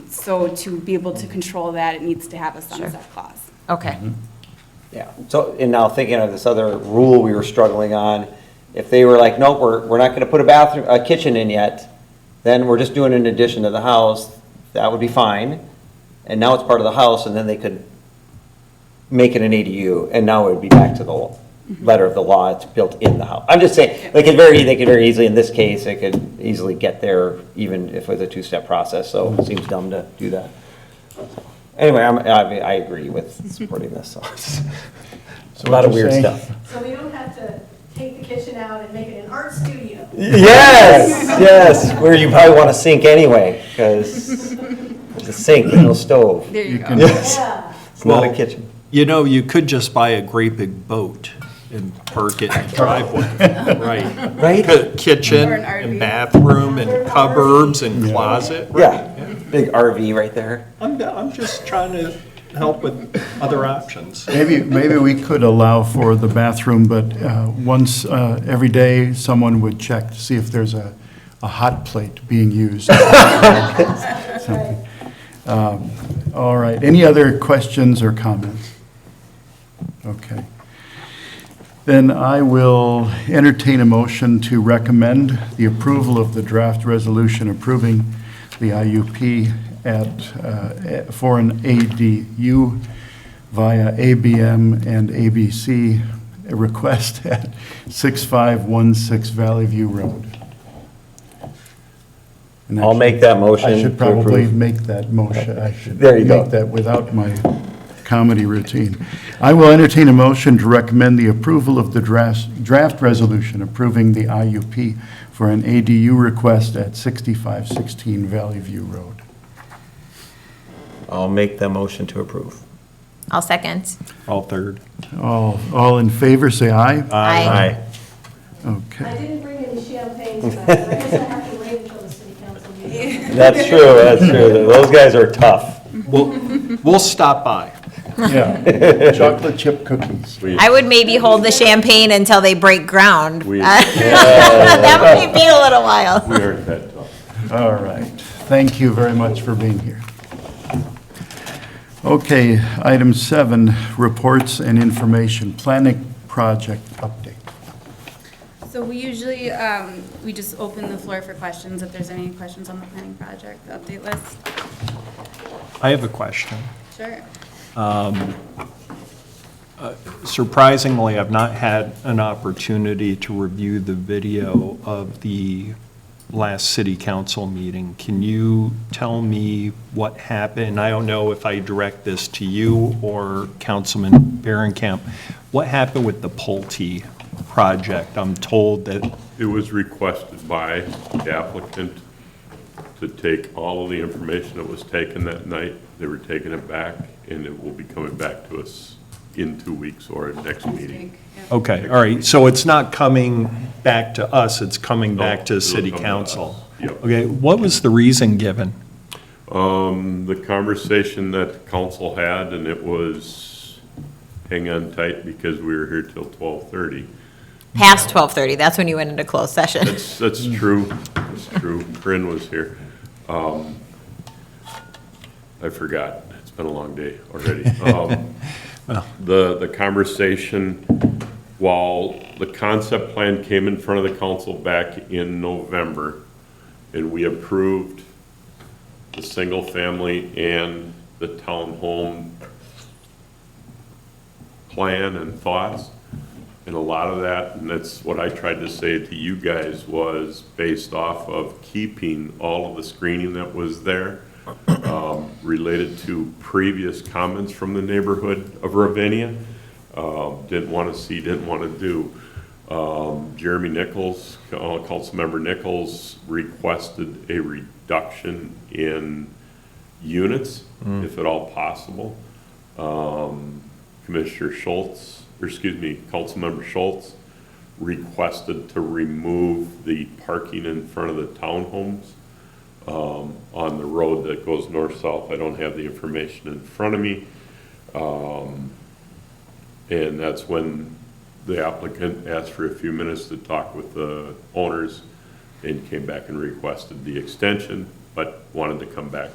So to be able to control that, it needs to have a sunset clause. Okay. Yeah, so, and now thinking of this other rule we were struggling on, if they were like, nope, we're not gonna put a kitchen in yet, then we're just doing an addition to the house, that would be fine. And now it's part of the house, and then they could make it an ADU, and now it would be back to the letter of the law, it's built in the house. I'm just saying, they could very easily, in this case, they could easily get there, even if it was a two-step process, so it seems dumb to do that. Anyway, I agree with supporting this, so it's a lot of weird stuff. So we don't have to take the kitchen out and make it an art studio. Yes, where you probably want a sink anyway, because it's a sink, but no stove. There you go. Yeah. It's not a kitchen. You know, you could just buy a great big boat and park it in the driveway, right? Right? Kitchen Or an RV. and bathroom and cupboards and closet, right? Yeah, big RV right there. I'm just trying to help with other options. Maybe we could allow for the bathroom, but once every day, someone would check to see if there's a hot plate being used. Something. All right, any other questions or comments? Okay. Then I will entertain a motion to recommend the approval of the draft resolution approving the IUP for an ADU via ABM and ABC request at 6516 Valley View Road. And I'll make that motion I should to probably approve. make that motion. I should There you go. make that without my comedy routine. I will entertain a motion to recommend the approval of the draft resolution approving the IUP for an ADU request at 6516 Valley View Road. I'll make that motion to approve. I'll second. All third. All in favor, say aye. Aye. I Okay. didn't bring any champagne tonight, but I guess I have to wait until the city council meeting. That's true. Those guys are tough. We'll stop by. Yeah, chocolate chip cookies. I would maybe hold the champagne until they break ground. We That might be a little while. aren't that tough. All right. Thank you very much for being here. Okay, item 7, reports and information, planning project update. So we usually, we just open the floor for questions if there's any questions on the planning project, the update list. I have a question. Sure. Surprisingly, I've not had an opportunity to review the video of the last city council meeting. Can you tell me what happened? I don't know if I direct this to you or Councilman Behrenkamp. What happened with the Pulte project? I'm told that, It was requested by the applicant to take all of the information that was taken that night. They were taking it back, and it will be coming back to us in 2 weeks or at next meeting. Yeah. okay, all right, so it's not coming back to us, it's coming No, back to it'll city come to council? us. Yep. Okay, what was the reason given? The conversation that the council had, and it was hang on tight because we were here till 12:30. Past 12:30, that's when you went into closed session. That's true, that's true. Corinne was here. I forgot, it's been a long day already. The conversation, while the concept plan came in front of the council back in November, and we approved the single family and the townhome plan and thoughts, And a lot of that, and that's what I tried to say to you guys, was based off of keeping all of the screening that was there, related to previous comments from the neighborhood of Ravinia. Didn't want to see, didn't want to do. Jeremy Nichols, Councilmember Nichols, requested a reduction in units, if at all possible. Commissioner Schultz, or excuse me, Councilmember Schultz requested to remove the parking in front of the townhomes on the road that goes north-south. I don't have the information in front of me. And that's when the applicant asked for a few minutes to talk with the owners and came back and requested the extension, but wanted to come back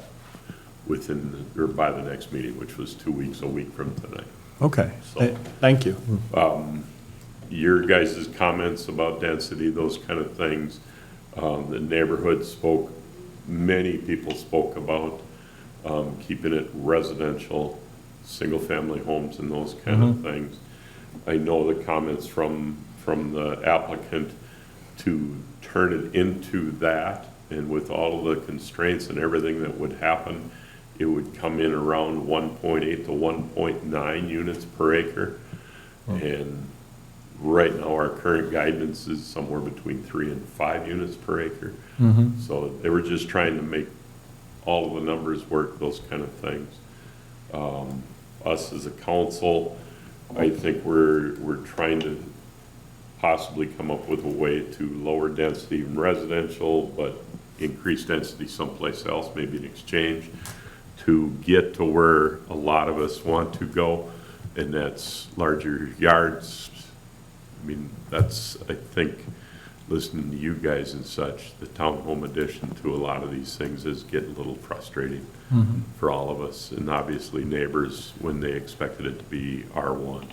within, or by the next meeting, which was 2 weeks, a week from tonight. Okay, So- thank you. Your guys' comments about density, those kind of things, the neighborhood spoke, many people spoke about keeping it residential, single-family homes and those kind of things. I know the comments from the applicant to turn it into that, and with all of the constraints and everything that would happen, it would come in around 1.8 to 1.9 units per acre. And right now, our current guidance is somewhere between 3 and 5 units per acre. So they were just trying to make all of the numbers work, those kind of things. Us as a council, I think we're trying to possibly come up with a way to lower density in residential, but increase density someplace else, maybe in exchange, to get to where a lot of us want to go, and that's larger yards. I mean, that's, I think, listening to you guys and such, the townhome addition to a lot of these things is getting a little frustrating for all of us, and obviously neighbors when they expected it to be R1,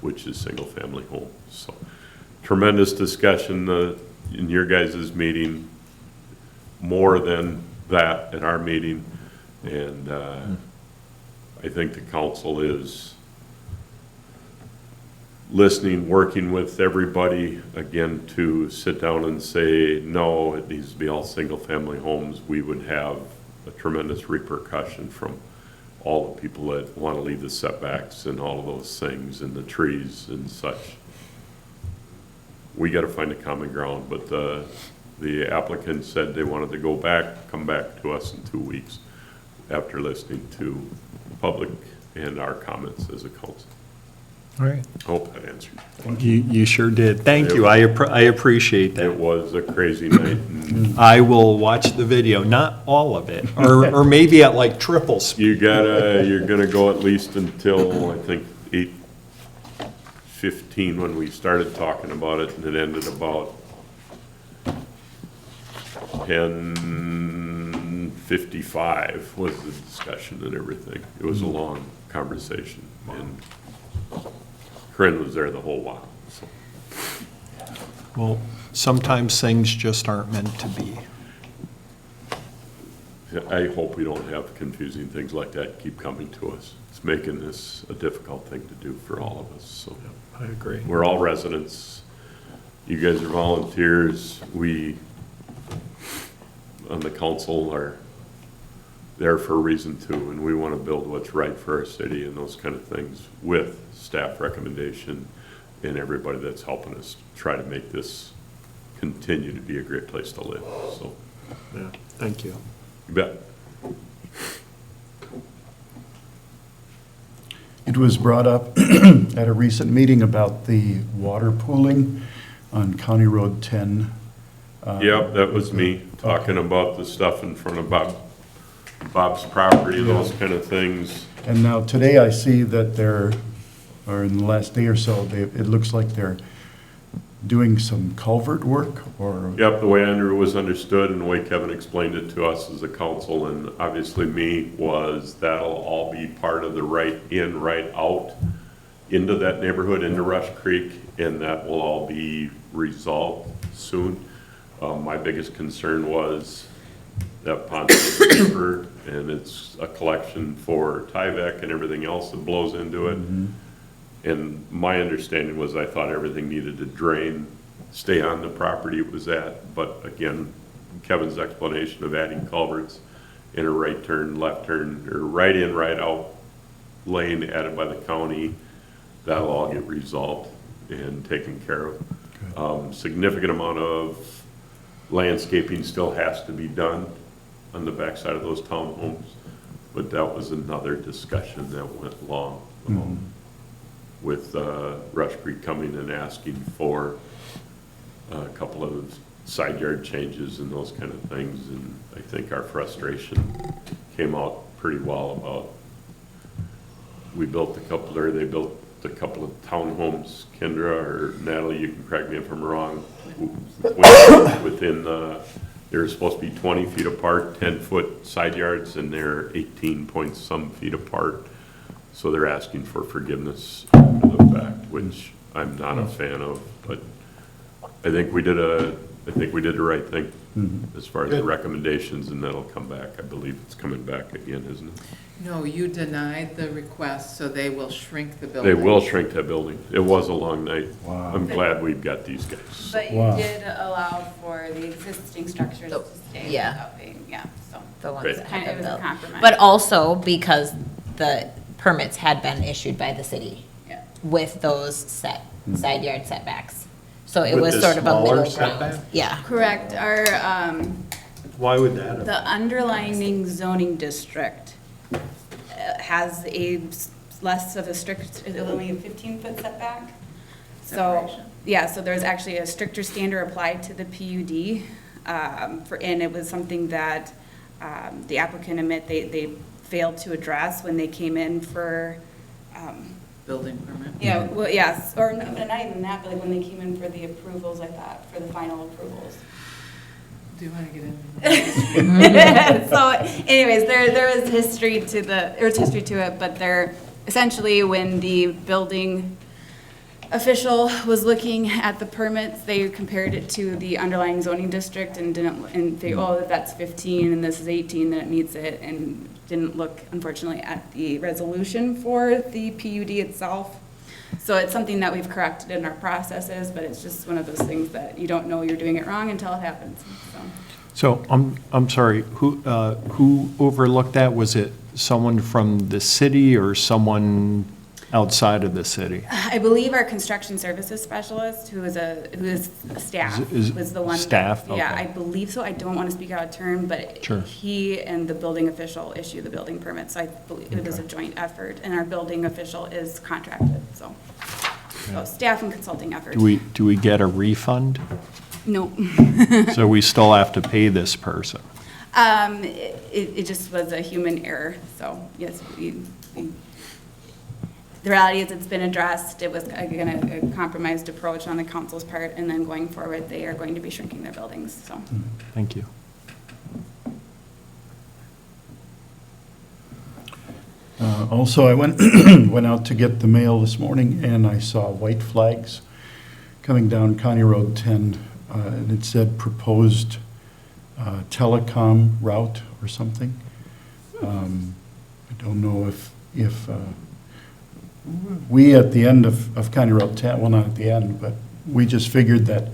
which is single-family homes. So tremendous discussion in your guys' meeting, more than that at our meeting, and I think the council is listening, working with everybody, again, to sit down and say, no, it needs to be all single-family homes. We would have a tremendous repercussion from all the people that want to leave the setbacks and all of those things and the trees and such. We got to find a common ground, but the applicant said they wanted to go back, come back to us in 2 weeks after listening to public and our comments as a council. All right. Hope that answered. You sure did. Thank you. I appreciate that. It was a crazy night. And I will watch the video, not all of it, or maybe at like triple speed. you're gonna go at least until, I think, 8:15 when we started talking about it, and it ended about 10:55 was the discussion and everything. It was a long conversation, and Corinne was there the whole while, so. Well, sometimes things just aren't meant to be. I hope we don't have confusing things like that keep coming to us. It's making this a difficult thing to do for all of us, so. I agree. We're all residents. You guys are volunteers. We, on the council, are there for a reason too, and we want to build what's right for our city and those kind of things with staff recommendation and everybody that's helping us try to make this continue to be a great place to live, so. Yeah, thank you. You bet. It was brought up at a recent meeting about the water pooling on County Road 10. Yep, that was me, talking about the stuff in front of Bob's property, those kind of things. And now today I see that they're, or in the last day or so, it looks like they're doing some culvert work or? Yep, the way Andrew was understood and the way Kevin explained it to us as a council, and obviously me, was that'll all be part of the right in, right out into that neighborhood, into Rush Creek, and that will all be resolved soon. My biggest concern was that pond paper, and it's a collection for Tyvek and everything else that blows into it. And my understanding was I thought everything needed to drain, stay on the property it was at. But again, Kevin's explanation of adding culverts in a right turn, left turn, or right in, right out lane added by the county, that'll all get resolved and taken care of. Significant amount of landscaping still has to be done on the backside of those townhomes, but that was another discussion that went long. With Rush Creek coming and asking for a couple of side yard changes and those kind of things, and I think our frustration came out pretty well about, we built a couple, or they built a couple of townhomes, Kendra or Natalie, you can correct me if I'm wrong, within, they're supposed to be 20 feet apart, 10-foot side yards, and they're 18 point some feet apart. So they're asking for forgiveness after the fact, which I'm not a fan of, but I think we did the right thing as far as the recommendations, and that'll come back. I believe it's coming back again, isn't it? No, you denied the request, so they will shrink the building. They will shrink that building. It was a long night. Wow. I'm glad we've got these guys. But you Wow. did allow for the existing structures to stay Yeah. without being, so. The ones Right. that Kind have of been was a built. compromise. But also because the permits had been issued by the city Yeah. with those side yard setbacks. So it With was the sort of a smaller middle ground. setback? Yeah. Correct. Our, Why would that have? the underlying zoning district has less of a strict, only a 15-foot setback. So, Separation. yeah, so there's actually a stricter standard applied to the PUD. And it was something that the applicant they failed to address when they came in for, Building permit. yeah, well, yes, or not even that, but like when they came in for the approvals, I thought, for the final approvals. Do you want to get in? So anyways, there is history to it, but they're essentially when the building official was looking at the permits, they compared it to the underlying zoning district and they, oh, if that's 15 and this is 18, then it meets it, and didn't look, unfortunately, at the resolution for the PUD itself. So it's something that we've corrected in our processes, but it's just one of those things that you don't know you're doing it wrong until it happens, so. So, I'm sorry, who overlooked that? Was it someone from the city or someone outside of the city? I believe our construction services specialist, who is staff, Is was the one. staff? Yeah, Okay. I believe so. I don't want to speak out of turn, but Sure. he and the building official issue the building permit, so I believe it was a joint effort, and our building official is contracted, so. So staff and consulting effort. Do we get a refund? No. So we still have to pay this person? It just was a human error, so yes, the reality is it's been addressed. It was, again, a compromised approach on the council's part, and then going forward, they are going to be shrinking their buildings, so. Thank you. Also, I went, went out to get the mail this morning, and I saw white flags coming down County Road 10, and it said proposed telecom route or something. I don't know if we at the end of County Road 10, well, not at the end, but we just figured that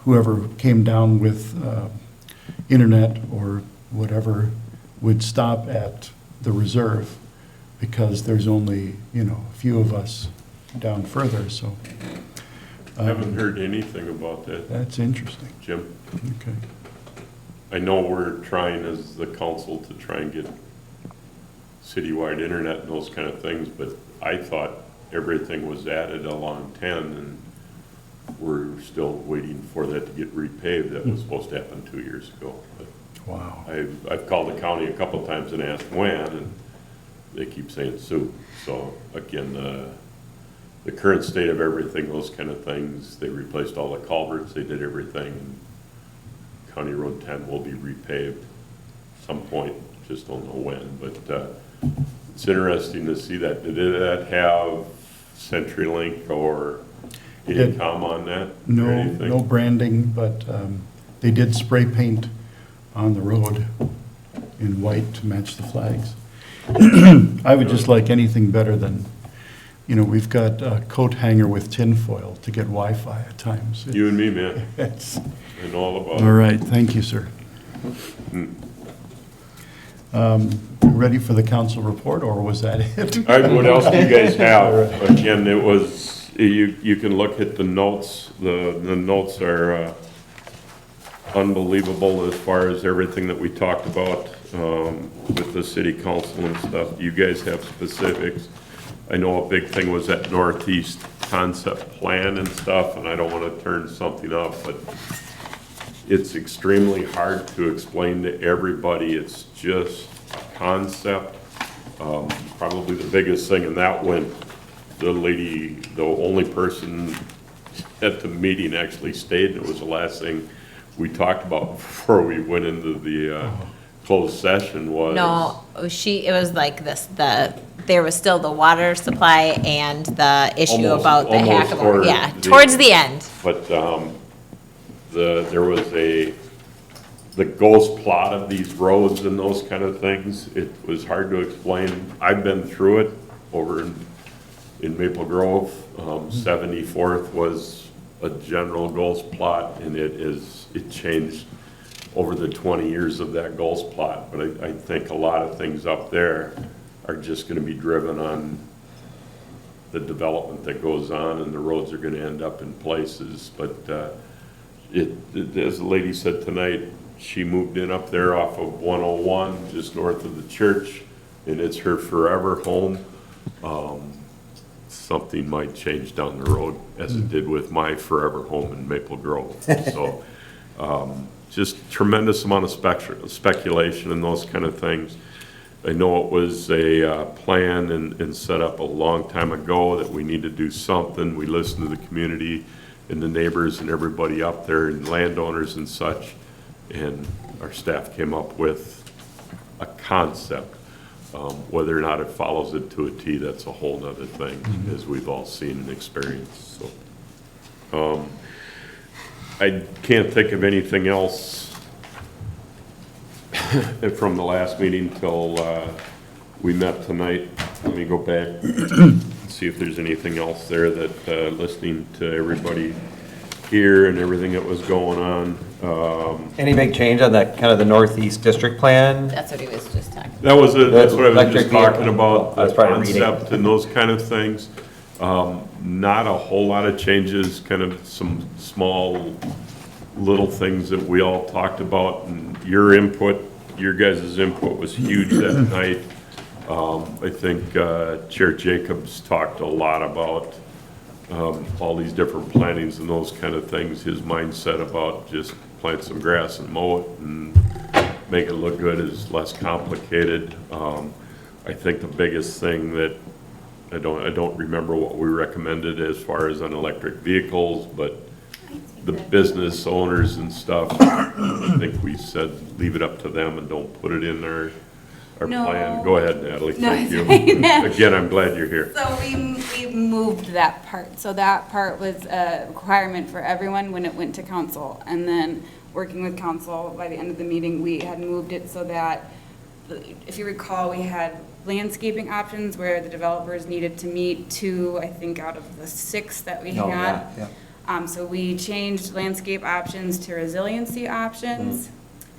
whoever came down with internet or whatever would stop at the reserve, because there's only, a few of us down further, so. I haven't heard anything about that, That's interesting. Jim. Okay. I know we're trying as the council to try and get citywide internet and those kind of things, but I thought everything was added along 10, and we're still waiting for that to get repaved. That was supposed to happen 2 years ago. But Wow. I've called the county a couple of times and asked when, and they keep saying soon. So again, the current state of everything, those kind of things, they replaced all the culverts, they did everything. County Road 10 will be repaved some point, just don't know when, but it's interesting to see that. Did that have CenturyLink or Did- AECom on that? or No, anything? no branding, but they did spray paint on the road in white to match the flags. I would just like anything better than, you know, we've got a coat hanger with tinfoil to get Wi-Fi at times. You and me, man, It's, and all about all it. right, thank you, sir. Ready for the council report, or was that it? All right, what else do you guys have? Again, it was, you can look at the notes. The notes are unbelievable as far as everything that we talked about with the city council and stuff. You guys have specifics. I know a big thing was that northeast concept plan and stuff, and I don't want to turn something up, but it's extremely hard to explain to everybody. It's just a concept. Probably the biggest thing, and that went, the only person at the meeting actually stayed, and it was the last thing we talked about before we went into the closed session was. No, it was like this, there was still the water supply and the issue Almost- about the almost hackable, or yeah, the- towards the end. But there was the ghost plot of these roads and those kind of things. It was hard to explain. I've been through it over in Maple Grove. 74th was a general ghost plot, and it changed over the 20 years of that ghost plot. But I think a lot of things up there are just gonna be driven on the development that goes on, and the roads are gonna end up in places. But as the lady said tonight, she moved in up there off of 101, just north of the church, and it's her forever home. Something might change down the road, as it did with my forever home in Maple Grove. So, just tremendous amount of speculation and those kind of things. I know it was a plan and set up a long time ago that we need to do something. We listened to the community and the neighbors and everybody up there and landowners and such, and our staff came up with a concept. Whether or not it follows it to a T, that's a whole nother thing, as we've all seen and experienced. So, I can't think of anything else from the last meeting till we met tonight. Let me go back and see if there's anything else there that, listening to everybody here and everything that was going on. Any big change on that, kind of the Northeast District Plan? That's what he was just talking about. That's what I was Electric just talking vehicle. about, I was the probably reading. concept and those kind of things. Not a whole lot of changes, kind of some small little things that we all talked about, and your input, your guys' input was huge that night. I think Chair Jacobs talked a lot about all these different plantings and those kind of things. His mindset about just plant some grass and mow it and make it look good is less complicated. I think the biggest thing that, I don't remember what we recommended as far as on electric vehicles, but the business owners and stuff, I think we said leave it up to them and don't put it in our No. plan. Go ahead, Natalie, No, thank you. it's Again, I'm glad you're here. So we moved that part. So that part was a requirement for everyone when it went to council. And then working with council, by the end of the meeting, we had moved it so that, if you recall, we had landscaping options where the developers needed to meet 2, I think, out of the 6 that we Oh, had. yeah. So we changed landscape options to resiliency options.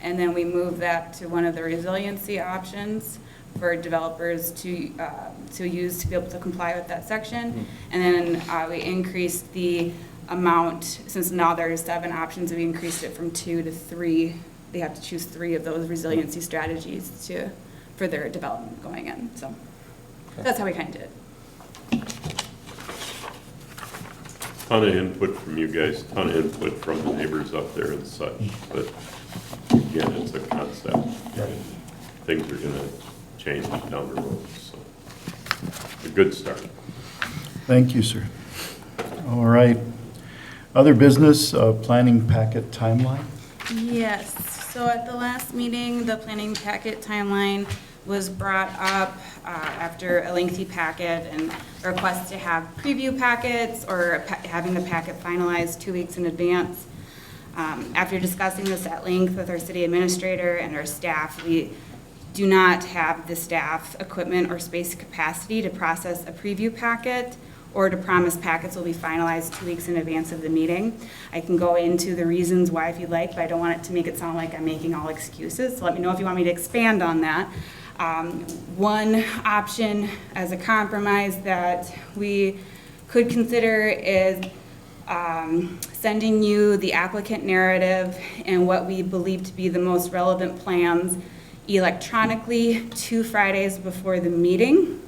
And then we moved that to one of the resiliency options for developers to use to be able to comply with that section. And then we increased the amount, since now there's 7 options, we increased it from 2 to 3. They have to choose 3 of those resiliency strategies for their development going in. So that's how we kind of did it. Ton of input from you guys, ton of input from the neighbors up there and such, but again, it's a concept. And things are gonna change down the road, so a good start. Thank you, sir. All right. Other business, planning packet timeline? Yes, so at the last meeting, the planning packet timeline was brought up after a lengthy packet and a request to have preview packets or having the packet finalized 2 weeks in advance. After discussing this at length with our city administrator and our staff, we do not have the staff, equipment, or space capacity to process a preview packet or to promise packets will be finalized 2 weeks in advance of the meeting. I can go into the reasons why if you'd like, but I don't want it to make it sound like I'm making all excuses, so let me know if you want me to expand on that. One option as a compromise that we could consider is sending you the applicant narrative and what we believe to be the most relevant plans electronically 2 Fridays before the meeting.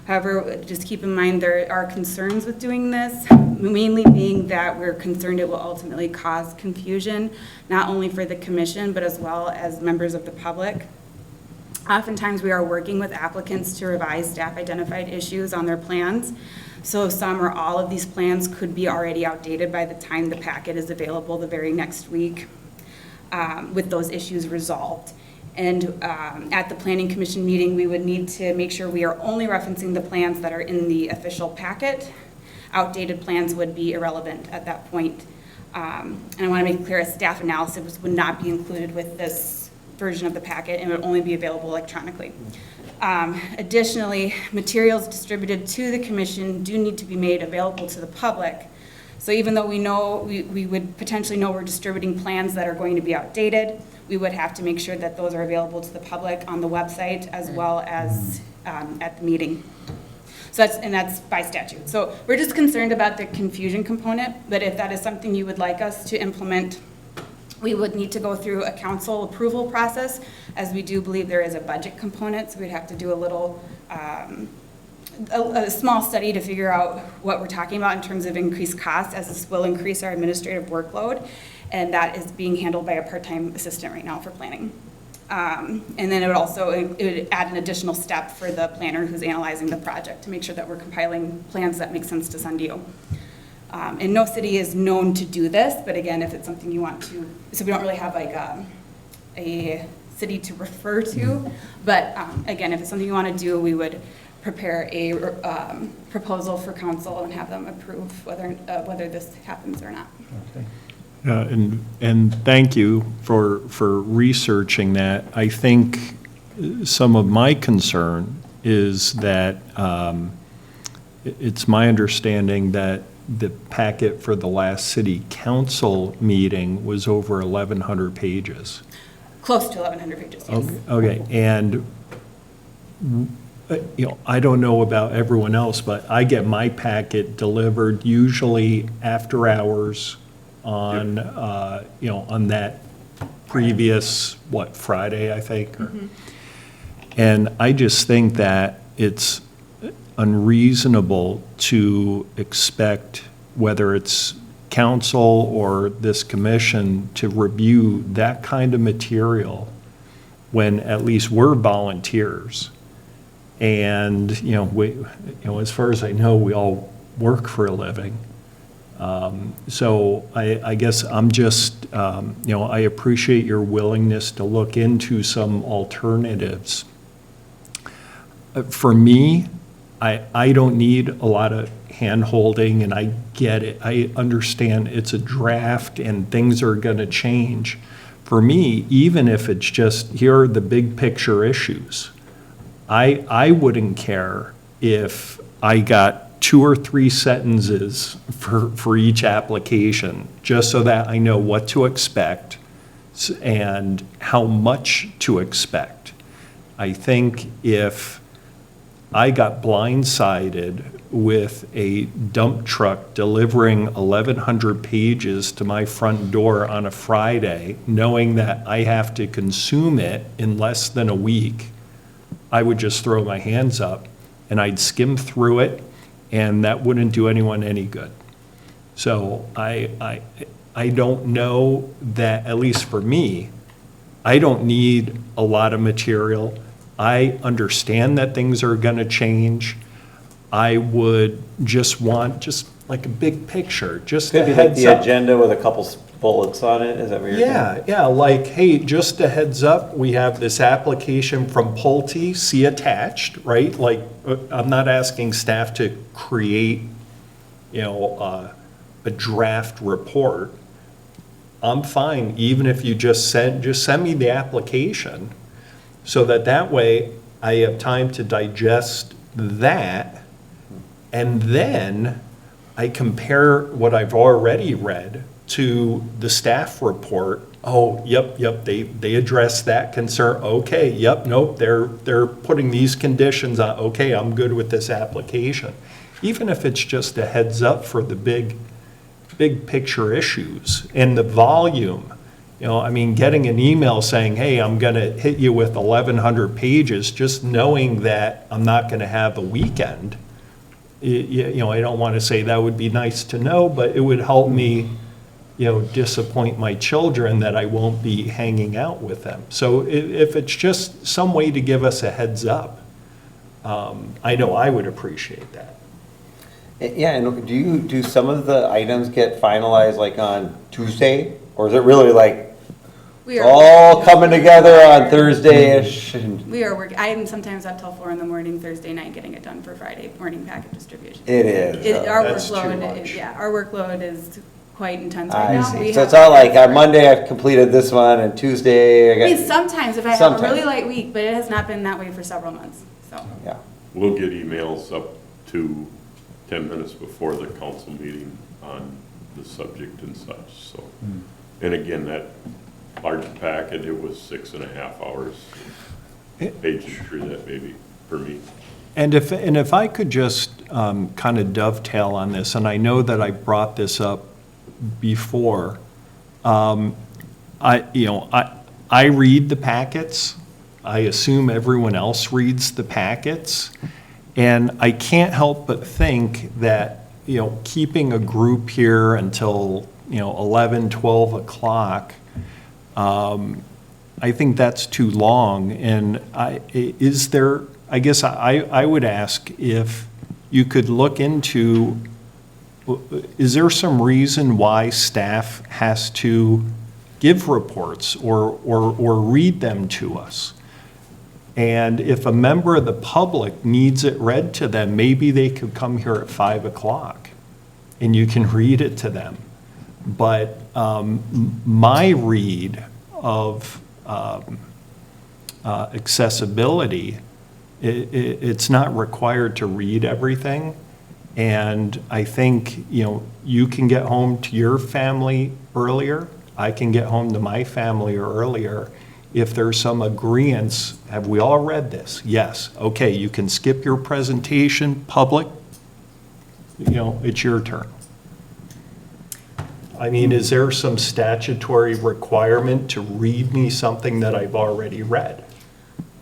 However, just keep in mind there are concerns with doing this, mainly being that we're concerned it will ultimately cause confusion, not only for the commission, but as well as members of the public. Oftentimes, we are working with applicants to revise staff-identified issues on their plans. So some or all of these plans could be already outdated by the time the packet is available the very next week with those issues resolved. And at the Planning Commission meeting, we would need to make sure we are only referencing the plans that are in the official packet. Outdated plans would be irrelevant at that point. And I want to make clear, a staff analysis would not be included with this version of the packet and would only be available electronically. Additionally, materials distributed to the commission do need to be made available to the public. So even though we know, we would potentially know we're distributing plans that are going to be outdated, we would have to make sure that those are available to the public on the website as well as at the meeting. So that's by statute. So we're just concerned about the confusion component, but if that is something you would like us to implement, we would need to go through a council approval process, as we do believe there is a budget component, so we'd have to do a little, a small study to figure out what we're talking about in terms of increased costs, as this will increase our administrative workload, and that is being handled by a part-time assistant right now for planning. And then it would add an additional step for the planner who's analyzing the project to make sure that we're compiling plans that make sense to send to you. And no city is known to do this, but again, if it's something you want to, so we don't really have like a city to refer to, but again, if it's something you want to do, we would prepare a proposal for council and have them approve whether this happens or not. Okay. And thank you for researching that. I think some of my concern is that it's my understanding that the packet for the last city council meeting was over 1,100 pages. Close to 1,100 pages, yes. Okay, and I don't know about everyone else, but I get my packet delivered usually after hours on, on that previous, Friday, I think? Mm-hmm. And I just think that it's unreasonable to expect, whether it's council or this commission, to review that kind of material when at least we're volunteers. And, as far as I know, we all work for a living. So I guess I'm just, I appreciate your willingness to look into some alternatives. For me, I don't need a lot of hand-holding, and I get it. I understand it's a draft and things are going to change. For me, even if it's just, here are the big picture issues, I wouldn't care if I got 2 or 3 sentences for each application, just so that I know what to expect and how much to expect. I think if I got blindsided with a dump truck delivering 1,100 pages to my front door on a Friday, knowing that I have to consume it in less than a week, I would just throw my hands up and I'd skim through it, and that wouldn't do anyone any good. So I don't know that, at least for me, I don't need a lot of material. I understand that things are going to change. I would just want like a big picture, just a Could be like heads the up. agenda with a couple bullets on it, is that what you're saying? Yeah, like, hey, just a heads up, we have this application from Pulte, see attached, right? Like, I'm not asking staff to create, a draft report. I'm fine, even if you just send me the application, so that way I have time to digest that, and then I compare what I've already read to the staff report. Oh, yep, they addressed that concern. Okay, yep, nope, they're putting these conditions on. Okay, I'm good with this application. Even if it's just a heads up for the big picture issues and the volume. You know, I mean, getting an email saying, hey, I'm gonna hit you with 1,100 pages, just knowing that I'm not gonna have a weekend. You know, I don't wanna say that would be nice to know, but it would help me, you know, disappoint my children that I won't be hanging out with them. So if it's just some way to give us a heads up, I know I would appreciate that. Yeah, and do some of the items get finalized like on Tuesday? Or is it really like We it's are all coming together on Thursday-ish? We are working, I am sometimes up till 4 in the morning Thursday night getting it done for Friday morning packet distribution. It is. Our That's too workload, much. our workload is quite intense right I now. see. We So have- it's all like on Monday I've completed this one and Tuesday I I mean, got, sometimes if I have a Sometimes. really light week, but it has not been that way for several months, so. yeah. We'll get emails up to 10 minutes before the council meeting on the subject and such, so. And again, that large packet, it was 6.5 hours, pages through that maybe, for me. And if I could just kind of dovetail on this, and I know that I brought this up before, I read the packets. I assume everyone else reads the packets. And I can't help but think that, you know, keeping a group here until, 11, 12 o'clock, I think that's too long. And I guess I would ask if you could look into, is there some reason why staff has to give reports or read them to us? And if a member of the public needs it read to them, maybe they could come here at 5 o'clock and you can read it to them. But my read of accessibility, it's not required to read everything. And I think, you can get home to your family earlier. I can get home to my family earlier. If there's some agreeance, have we all read this? Yes. Okay, you can skip your presentation, public, it's your turn. I mean, is there some statutory requirement to read me something that I've already read?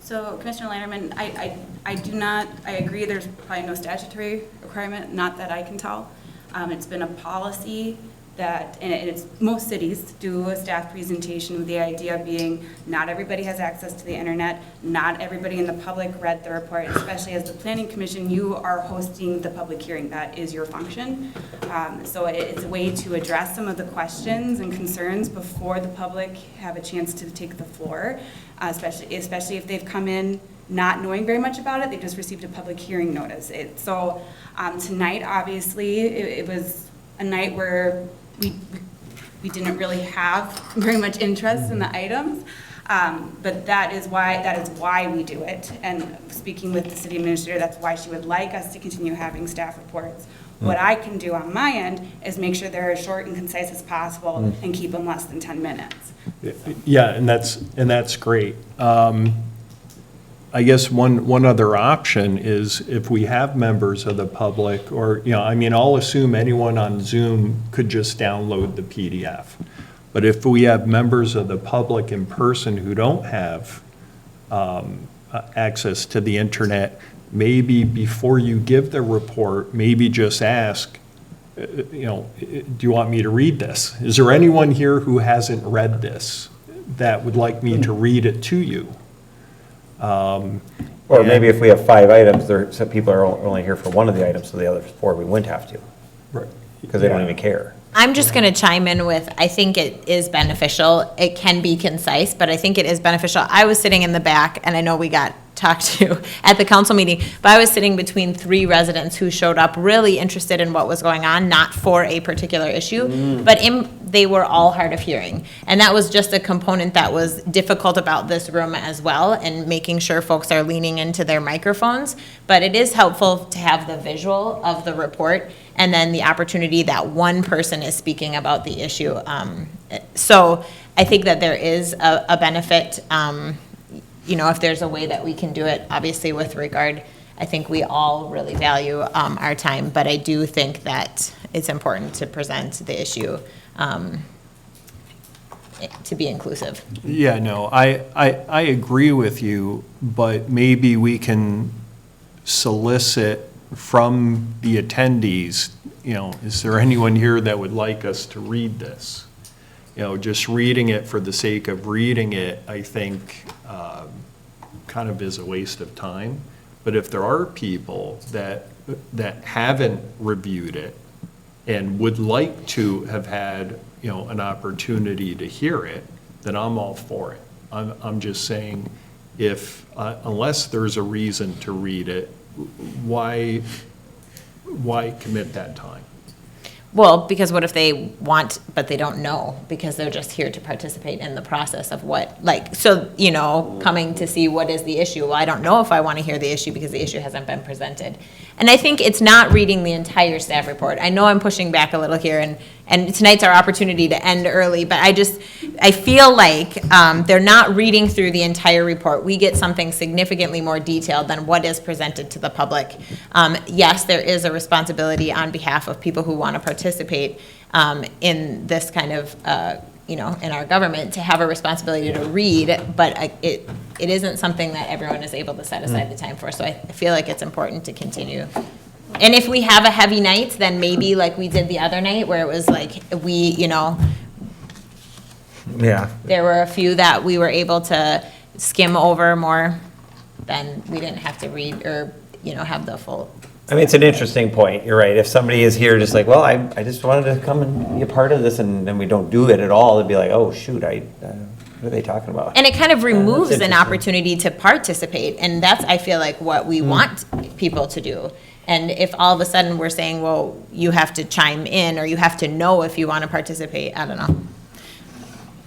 So Commissioner Landerman, I agree there's probably no statutory requirement, not that I can tell. It's been a policy that, and it's, most cities do a staff presentation with the idea being not everybody has access to the internet, not everybody in the public read the report, especially as the Planning Commission, you are hosting the public hearing, that is your function. So it's a way to address some of the questions and concerns before the public have a chance to take the floor, especially if they've come in not knowing very much about it, they just received a public hearing notice. Tonight, obviously, it was a night where we didn't really have very much interest in the items, but that is why we do it. And speaking with the city administrator, that's why she would like us to continue having staff reports. What I can do on my end is make sure they're as short and concise as possible and keep them less than 10 minutes. Yeah, and that's great. I guess one other option is if we have members of the public, or, I'll assume anyone on Zoom could just download the PDF. But if we have members of the public in person who don't have access to the internet, maybe before you give the report, maybe just ask, do you want me to read this? Is there anyone here who hasn't read this that would like me to read it to you? Or maybe if we have 5 items, some people are only here for one of the items, so the other 4 we wouldn't have to, Right. because they don't even care. I'm just going to chime in with, I think it is beneficial. It can be concise, but I think it is beneficial. I was sitting in the back, and I know we got talked to at the council meeting, but I was sitting between 3 residents who showed up really interested in what was going on, not for a particular issue, but they were all hard of hearing. And that was just a component that was difficult about this room as well, and making sure folks are leaning into their microphones. But it is helpful to have the visual of the report, and then the opportunity that one person is speaking about the issue. So I think that there is a benefit, if there's a way that we can do it, obviously with regard, I think we all really value our time, but I do think that it's important to present the issue to be inclusive. Yeah, no, I agree with you, but maybe we can solicit from the attendees, is there anyone here that would like us to read this? Just reading it for the sake of reading it, I think, kind of is a waste of time. But if there are people that haven't reviewed it and would like to have had, an opportunity to hear it, then I'm all for it. I'm just saying, unless there's a reason to read it, why commit that time? Well, because what if they want, but they don't know, because they're just here to participate in the process of coming to see what is the issue. Well, I don't know if I want to hear the issue because the issue hasn't been presented. And I think it's not reading the entire staff report. I know I'm pushing back a little here, and tonight's our opportunity to end early, but I feel like they're not reading through the entire report. We get something significantly more detailed than what is presented to the public. Yes, there is a responsibility on behalf of people who want to participate in this kind of, in our government, to have a responsibility to read, but it isn't something that everyone is able to set aside the time for. So I feel like it's important to continue. And if we have a heavy night, then maybe like we did the other night, where it was like Yeah. there were a few that we were able to skim over more, then we didn't have to read or, have the full. I mean, it's an interesting point. You're right. If somebody is here just like, well, I just wanted to come and be a part of this, and then we don't do it at all, it'd be like, oh, shoot, what are they talking about? And it kind of removes an interesting. opportunity to participate, and that's, I feel like, what we want people to do. And if all of a sudden we're saying, well, you have to chime in, or you have to know if you want to participate, I don't know.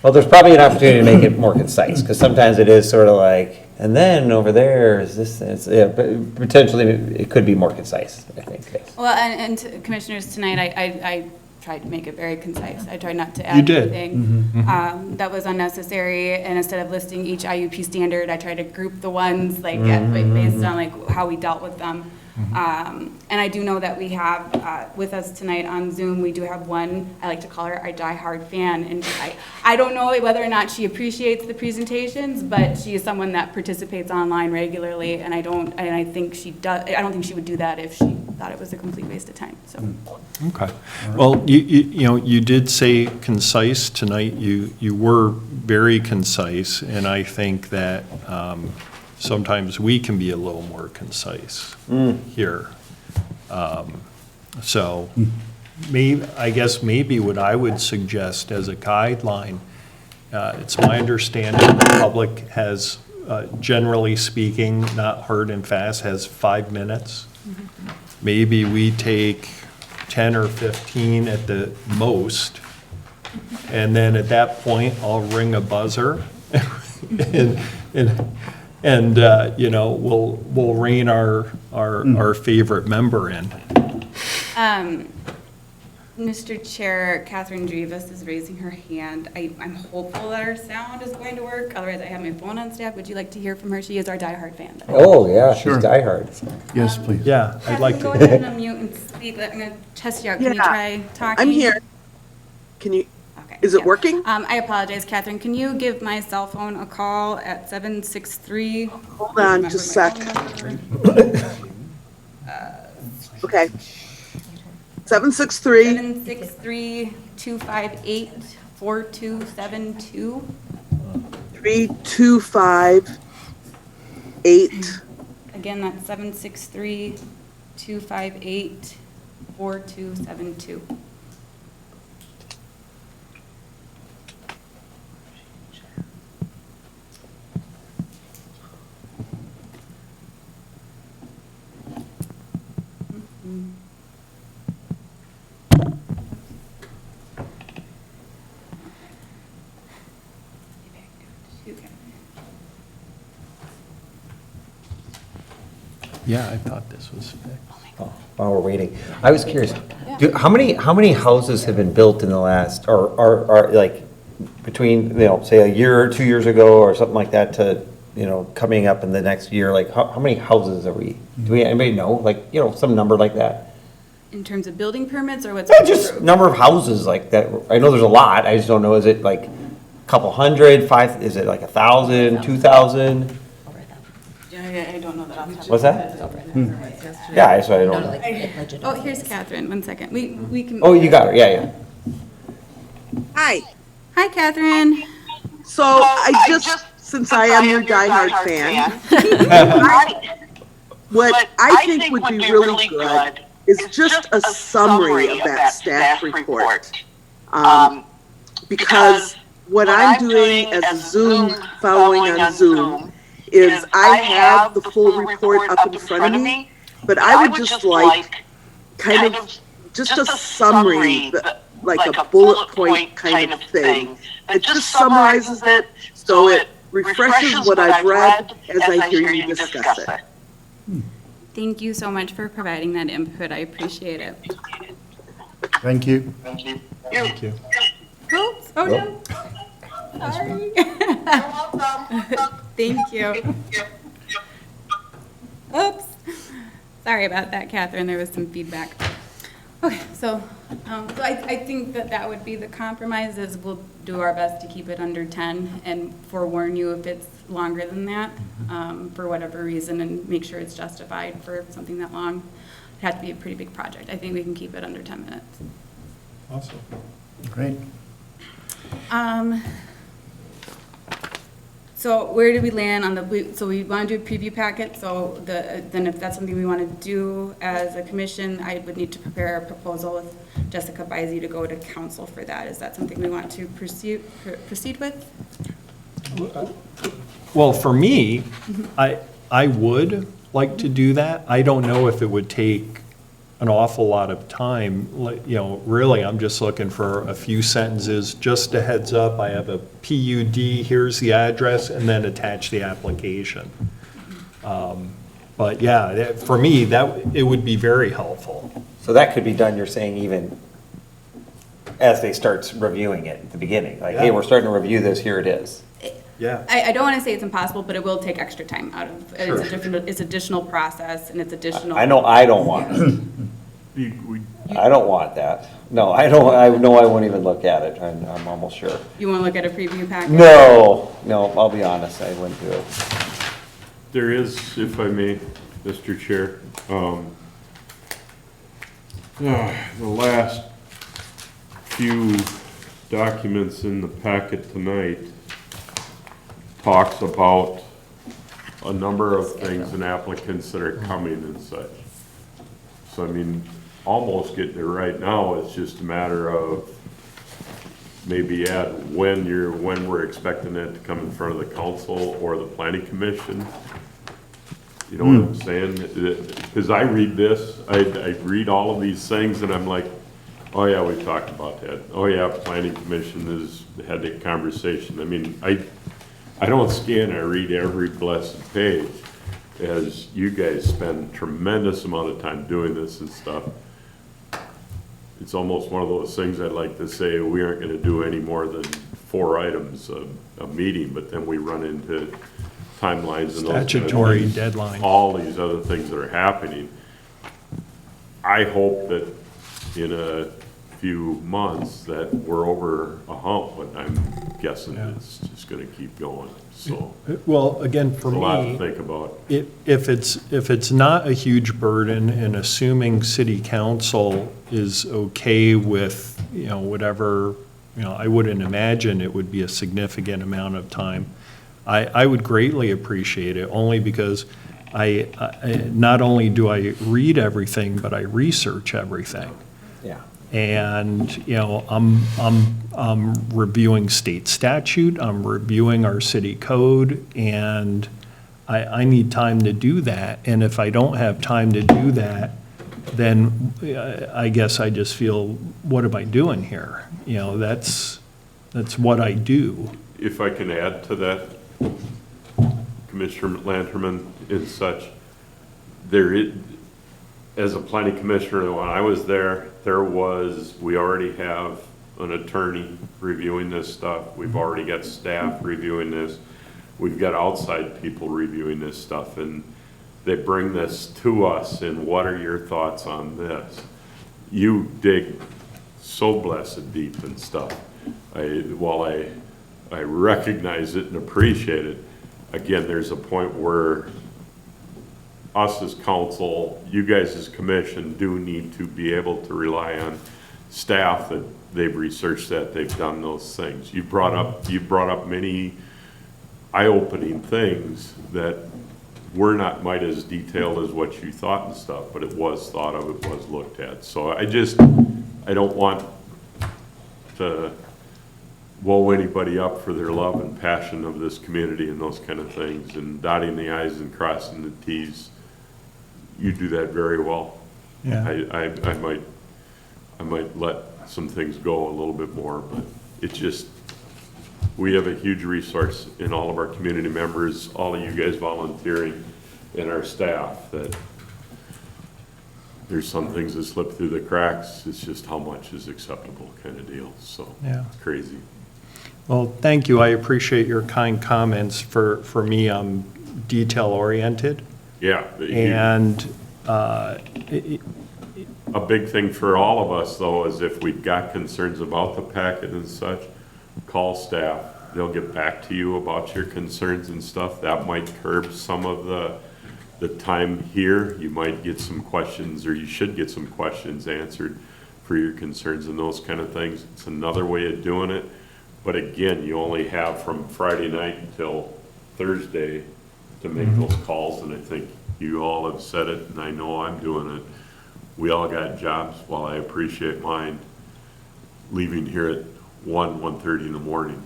Well, there's probably an opportunity to make it more concise, because sometimes it is sort of like, and then over there is this, but potentially it could be more concise, I think. Well, and commissioners, tonight, I tried to make it very concise. I tried not to You add did. anything that was unnecessary, and instead of listing each IUP standard, I tried to group the ones, based on how we dealt with them. And I do know that we have, with us tonight on Zoom, we do have one, I like to call her our diehard fan, and I don't know whether or not she appreciates the presentations, but she is someone that participates online regularly, and I don't think she would do that if she thought it was a complete waste of time, so. Okay. Well, you did say concise tonight. You were very concise, and I think that sometimes we can be a little more concise here. So I guess maybe what I would suggest as a guideline, it's my understanding the public has, generally speaking, not hard and fast, has 5 minutes. Maybe we take 10 or 15 at the most, and then at that point, I'll ring a buzzer and we'll rein our favorite member in. Mr. Chair, Catherine Drevis is raising her hand. I'm hopeful that our sound is going to work. Otherwise, I have my phone on staff. Would you like to hear from her? She is our diehard fan. Oh, yeah, she's Sure. diehard. Yes, please. Yeah, I'd like Go to. ahead and unmute and speak. I'm going to test you out. Can you Yeah. try talking? I'm here. Can you, Okay, is it yeah. working? I apologize, Catherine. Can you give my cell phone a call at 763? Hold on just a sec. Okay. 763, 763-258-4272. 3258. Again, that's 763-258-4272. Yeah, I thought this was fixed. While we're waiting, I was curious, how many houses have been built in the last, or are like, between, say a year or 2 years ago or something like that to, coming up in the next year, like, how many houses are we, anybody know, like, some number like that? In terms of building permits or what's? Yeah, just number of houses like that, I know there's a lot, I just don't know, is it like a couple hundred, five, is it like 1,000, 2,000? Yeah, I don't know that off the top of What's my that? head. Yeah, I don't know. Oh, here's Catherine, 1 second. We can. Oh, you got her, yeah. Hi. Hi, Catherine. So since I am your diehard fan, what I think would be really good is just a summary of that staff report. Because what I'm doing as a Zoom, following on Zoom, is I have the full report up in front of me, but I would just like kind of just a summary, like a bullet point kind of thing. It just summarizes it, so it refreshes what I've read as I hear you discuss it. Thank you so much for providing that input. I appreciate it. Thank you. Thank you. Oops, oh no. Sorry. Thank you. Oops. Sorry about that, Catherine. There was some feedback. Okay, so I think that would be the compromise, is we'll do our best to keep it under 10 and forewarn you if it's longer than that, for whatever reason, and make sure it's justified for something that long. It'd have to be a pretty big project. I think we can keep it under 10 minutes. Awesome. Great. So where did we land on so we want to do a preview packet, so then if that's something we want to do as a commission, I would need to prepare a proposal with Jessica Bizey to go to council for that. Is that something we want to proceed with? Well, for me, I would like to do that. I don't know if it would take an awful lot of time. Really, I'm just looking for a few sentences, just a heads up, I have a PUD, here's the address, and then attach the application. But yeah, for me, it would be very helpful. So that could be done, you're saying, even as they start reviewing it at the beginning, like, hey, Yeah. we're starting to review this, here it is. Yeah. I don't want to say it's impossible, but it will take extra time out of, Sure. it's additional process and it's additional. I know I don't want it. I don't want that. No, I know I won't even look at it, I'm almost sure. You want to look at a preview packet? No, I'll be honest, I wouldn't do it. There is, if I may, Mr. Chair, the last few documents in the packet tonight talks about a number of things and applicants that are coming and such. So, I mean, almost getting it right now, it's just a matter of maybe add when we're expecting it to come in front of the council or the planning commission. You know what I'm saying? Because I read this, I read all of these things and I'm like, oh yeah, we talked about that. Oh yeah, planning commission has had a conversation. I mean, I don't scan, I read every blessed page, as you guys spend tremendous amount of time doing this and stuff. It's almost one of those things I'd like to say, we aren't gonna do any more than 4 items a meeting, but then we run into timelines and those kind of Statutory things, deadline. all these other things that are happening. I hope that in a few months that we're over a hump, but I'm guessing it's just gonna keep going, so. Well, again, for There's a lot to me, think about. if it's not a huge burden, and assuming city council is okay with, whatever, I wouldn't imagine it would be a significant amount of time. I would greatly appreciate it, only because I not only do I read everything, but I research everything. Yeah. And, I'm reviewing state statute, I'm reviewing our city code, and I need time to do that. And if I don't have time to do that, then I guess I just feel, what am I doing here? That's what I do. If I can add to that, Commissioner Lanterman, and such, as a planning commissioner, when I was there, we already have an attorney reviewing this stuff. We've already got staff reviewing this. We've got outside people reviewing this stuff, and they bring this to us, and what are your thoughts on this? You dig so blessed deep and stuff. While I recognize it and appreciate it, again, there's a point where us as council, you guys as commission do need to be able to rely on staff that they've researched that, they've done those things. You brought up many eye-opening things that were not quite as detailed as what you thought and stuff, but it was thought of, it was looked at. So I don't want to woe anybody up for their love and passion of this community and those kind of things, and dotting the i's and crossing the t's. You do that very well. Yeah. I might let some things go a little bit more, but it's just, we have a huge resource in all of our community members, all of you guys volunteering, and our staff, that there's some things that slip through the cracks. It's just how much is acceptable kind of deal. So Yeah. it's crazy. Well, thank you. I appreciate your kind comments. For me, I'm detail-oriented. Yeah. And A big thing for all of us, though, is if we've got concerns about the packet and such, call staff. They'll get back to you about your concerns and stuff. That might curb some of the time here. You might get some questions, or you should get some questions answered for your concerns and those kind of things. It's another way of doing it. But again, you only have from Friday night until Thursday to make those calls, and I think you all have said it, and I know I'm doing it. We all got jobs. While I appreciate mine, leaving here at 1:30 in the morning.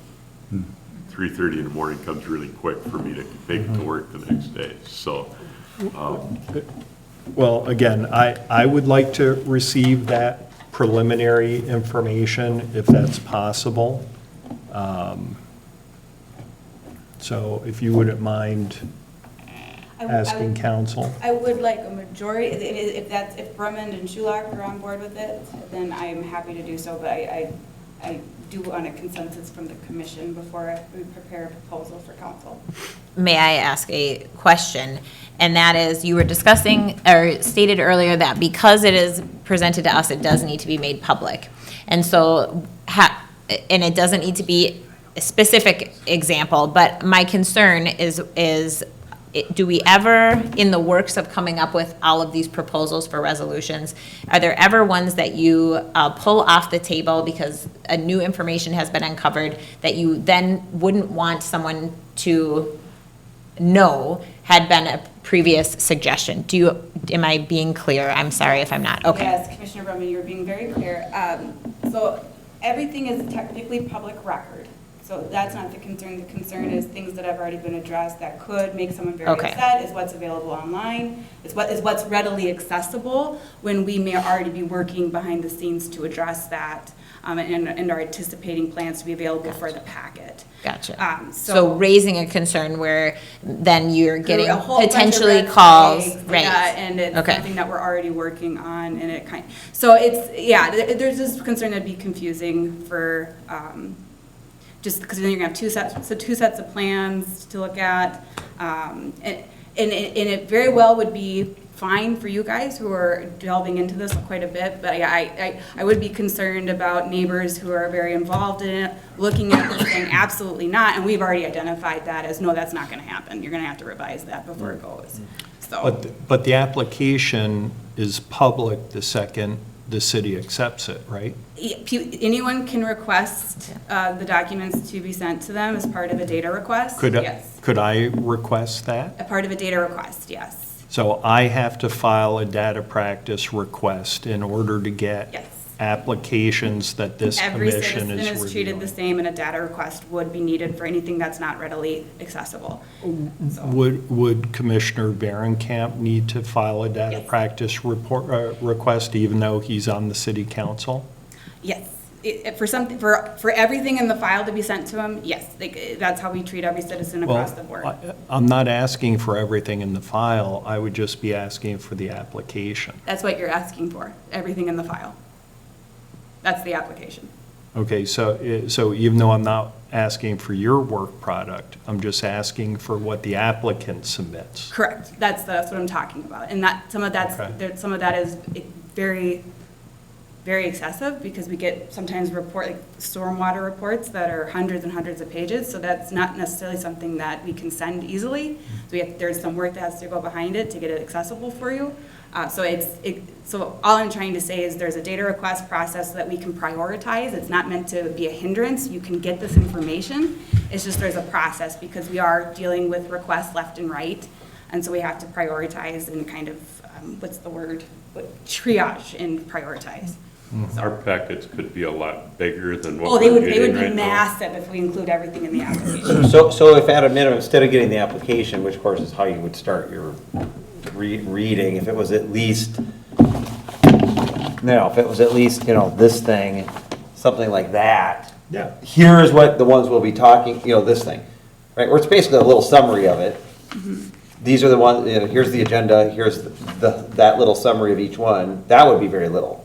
3:30 in the morning comes really quick for me to make it to work the next day. So, well, again, I would like to receive that preliminary information if that's possible. So if you wouldn't mind asking council. I would like a majority, if Drummond and Schulach are on board with it, then I'm happy to do so, but I do want a consensus from the commission before we prepare a proposal for council. May I ask a question? And that is, you were discussing, or stated earlier, that because it is presented to us, it does need to be made public. And so, and it doesn't need to be a specific example, but my concern is do we ever, in the works of coming up with all of these proposals for resolutions, are there ever ones that you pull off the table because a new information has been uncovered that you then wouldn't want someone to know had been a previous suggestion? Am I being clear? I'm sorry if I'm not. Okay. Yes, Commissioner Brumman, you're being very clear. So everything is technically public record. So that's not the concern. The concern is things that have already been addressed that could make someone very upset, is what's available online, is what's readily accessible when we may already be working behind the scenes to address that, and are anticipating plans to be available for the packet. Gotcha. So raising a concern where then you're getting a whole bunch of potentially red calls, flags, right? Yeah, and it's something that we're already working on, and so it's, there's this concern that'd be confusing for, just because then you're gonna have two sets of plans to look at. And it very well would be fine for you guys who are delving into this quite a bit, but I would be concerned about neighbors who are very involved in it, looking at this saying absolutely not, and we've already identified that as, no, that's not gonna happen. You're gonna have to revise that before it goes, so. But the application is public the second the city accepts it, right? Anyone can request the documents to be sent to them as part of a data request, yes. Could I request that? A part of a data request, yes. So I have to file a data practice request in order to get applications that this Every commission citizen is is treated the reviewing? same, and a data request would be needed for anything that's not readily accessible. So, Would Commissioner Behrenkamp need to file a data Yes. practice request even though he's on the city council? yes, for something, for everything in the file to be sent to him, yes, like, that's how we treat every citizen across the board. I'm not asking for everything in the file, I would just be asking for the application. That's what you're asking for, everything in the file. That's the application. Okay, so even though I'm not asking for your work product, I'm just asking for what the applicant submits. Correct, that's what I'm talking about, and some of Okay. some of that is very, very excessive, because we get sometimes stormwater reports that are hundreds and hundreds of pages, so that's not necessarily something that we can send easily. So there's some work that has to go behind it to get it accessible for you. So all I'm trying to say is there's a data request process that we can prioritize. It's not meant to be a hindrance. You can get this information. It's just there's a process, because we are dealing with requests left and right. And so we have to prioritize and kind of, what's the word? Triage and prioritize. Our packets could be a lot bigger than Oh, what they we're would getting be right now. massive if we include everything in the application. So if at a minimum, instead of getting the application, which of course is how you would start your reading, if it was at least, this thing, something like that. Yeah. Here's what the ones we'll be talking, this thing, right? Where it's basically a little summary of it. These are the ones, here's the agenda, here's that little summary of each one. That would be very little.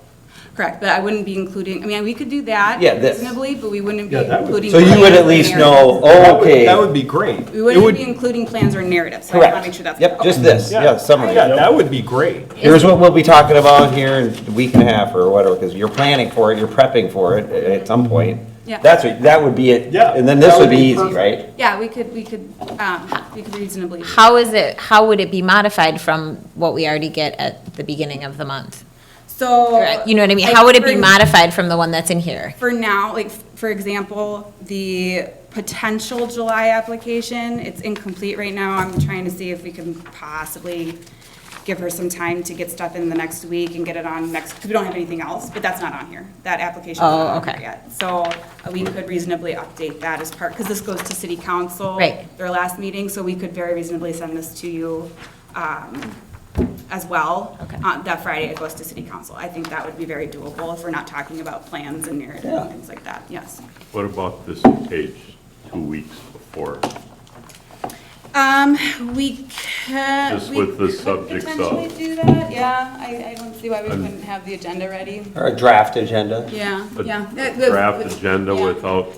Correct, but I wouldn't be including, we could do that Yeah, this. reasonably, but we wouldn't be Yeah, that would- including. So you would plans at or least narratives. know, okay. That would be great. We It wouldn't would- be including plans or narratives, so I want to Correct. make sure that's. Yep, just okay. this, yeah, summary. Yeah, that would be great. Here's what we'll be talking about here in a week and a half or whatever, because you're planning for it, you're prepping for it at some point. Yeah. That would be it. Yeah, And then this that would would be be easy, perfect. right? Yeah, we could reasonably. How would it be modified from what we already get at the beginning of the month? So. You know what I mean? like, How would it be for- modified from the one that's in here? For now, for example, the potential July application, it's incomplete right now. I'm trying to see if we can possibly give her some time to get stuff in the next week and get it on next, because we don't have anything else, but that's not on here. That application is not on here okay. yet. So we could reasonably update that as part, because this goes to city council. Right. Their last meeting, so we could very reasonably send this to you as well. Okay. That Friday it goes to city council. I think that would be very doable if we're not talking about plans and narrative and things like that, yes. What about this page 2 weeks before? We could. Just with the subjects of- Potentially do that, yeah. I don't see why we couldn't have the agenda ready. Or a draft agenda. Yeah, A yeah. draft agenda Yeah. without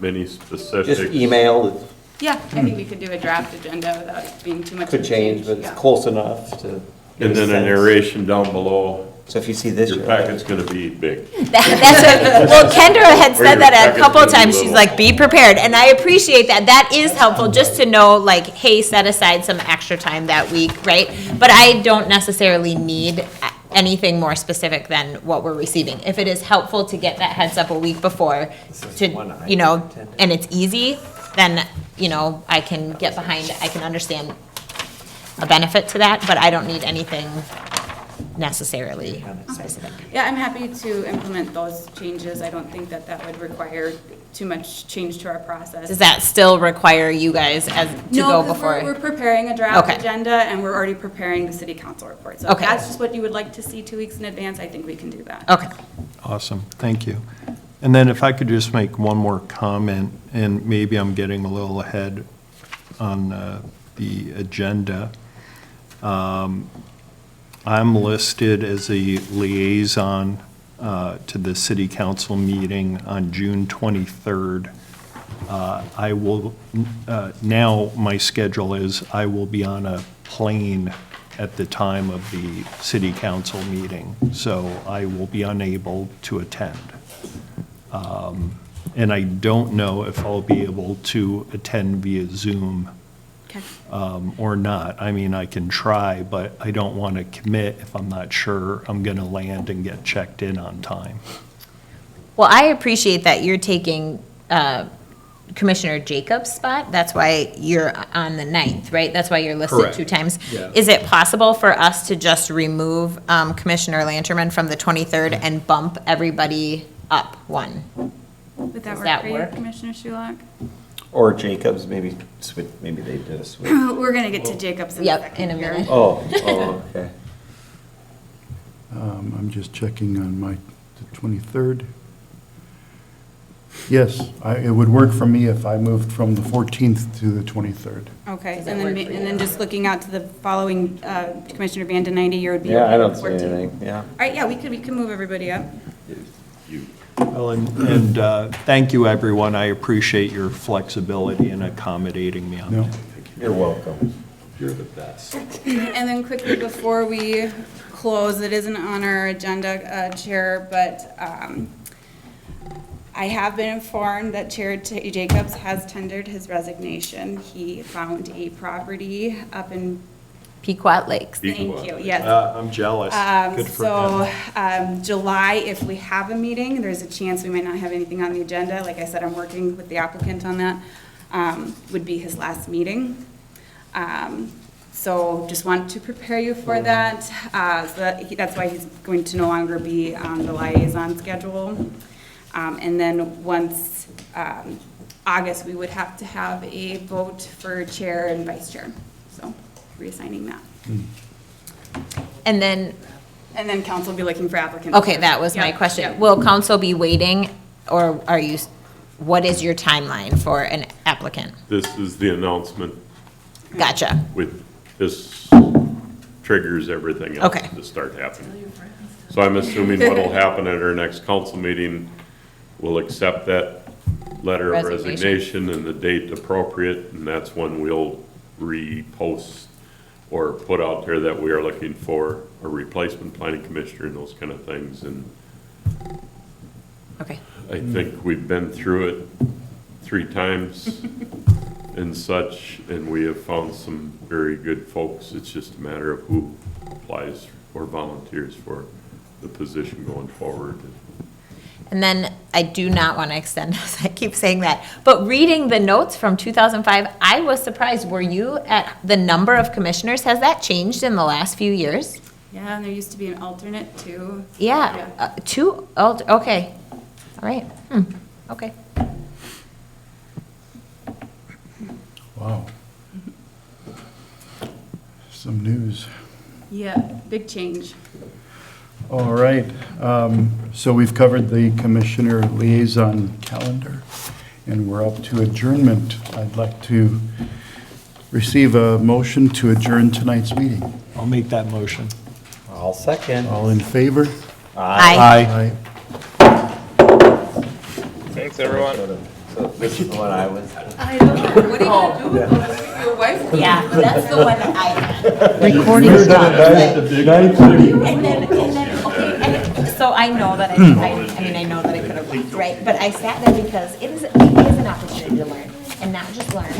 many specifics? Just email, Yeah, I think we could do a draft agenda without it being too much. could of a change, but it's yeah. close enough to. And then a narration down below. So if you see this, Your you're like, packet's gonna be big. That's what, well, Kendra had Or said your that a packet's couple gonna be times. She's little. like, be prepared. And I appreciate that. That is helpful, just to know, like, hey, set aside some extra time that week, right? But I don't necessarily need anything more specific than what we're receiving. If it is helpful to get that heads up a week before, to, and it's easy, then, I can get behind, I can understand a benefit to that, but I don't need anything necessarily specific. Yeah, I'm happy to implement those changes. I don't think that would require too much change to our process. Does that still require you guys to No, go 'cause before? we're preparing a draft Okay. agenda, and we're already preparing the city council report. So if Okay. that's just what you would like to see 2 weeks in advance, I think we can do that. Okay. Awesome, thank you. And then if I could just make one more comment, and maybe I'm getting a little ahead on the agenda. I'm listed as a liaison to the city council meeting on June 23rd. I will, now my schedule is I will be on a plane at the time of the city council meeting, so I will be unable to attend. And I don't know if I'll be able to attend via Zoom Okay. or not. I mean, I can try, but I don't want to commit if I'm not sure I'm going to land and get checked in on time. Well, I appreciate that you're taking Commissioner Jacobs' spot. That's why you're on the 9th, right? That's why you're listed Correct. 2 times. Yeah. Is it possible for us to just remove Commissioner Lanterman from the 23rd and bump everybody up one? Would that Does work that for you, work? Commissioner Shulak? or Jacobs, maybe they did a switch. We're gonna get to Jacobs in a Yep, second. in a here. minute. Oh, okay. I'm just checking on the 23rd. Yes, it would work for me if I moved from the 14th to the 23rd. Okay, Does and that then, work for and then just looking out to the following, Commissioner Vanden 90 year would be. Yeah, I don't see 14. anything, yeah. All right, yeah, we could move everybody up. Well, and thank you, everyone. I appreciate your flexibility in accommodating me on No? that. You're welcome. You're the best. And then quickly before we close, it isn't on our agenda, Chair, but I have been informed that Chair Jacobs has tendered his resignation. He found a property up in, Pequot Lakes. thank you, yes. I'm jealous. Good for him. July, if we have a meeting, there's a chance we might not have anything on the agenda. Like I said, I'm working with the applicant on that. Would be his last meeting. So just want to prepare you for that. That's why he's going to no longer be on the liaison schedule. And then once August, we would have to have a vote for chair and vice chair. So reassigning that. And then, And then council will be looking for applicants. okay, that was my Yep, question. yep. Will council be waiting, or are you, what is your timeline for an applicant? This is the announcement Gotcha. with, this triggers everything else Okay. to start happening. So I'm assuming what'll happen at our next council meeting, we'll accept that letter of Resignation. resignation and the date appropriate, and that's when we'll repost or put out there that we are looking for a replacement planning commissioner and those kind of things. And Okay. I think we've been through it 3 times and such, and we have found some very good folks. It's just a matter of who applies or volunteers for the position going forward. And then I do not want to extend this, I keep saying that, but reading the notes from 2005, I was surprised. Were you at the number of commissioners? Has that changed in the last few years? Yeah, and there used to be an alternate too. Yeah, okay, all right, okay. Wow. Some news. Yeah, big change. All right, so we've covered the commissioner liaison calendar, and we're up to adjournment. I'd like to receive a motion to adjourn tonight's meeting. I'll make that motion. I'll second. All in favor? Aye. Thanks, everyone. So this is what I was. I know, what are you gonna do? Your wife? Yeah, that's the one that I had. Recording stopped. And then, okay, and so I know that I mean, I know that I could have left, right? But I sat there because it is an opportunity to learn, and not just learn,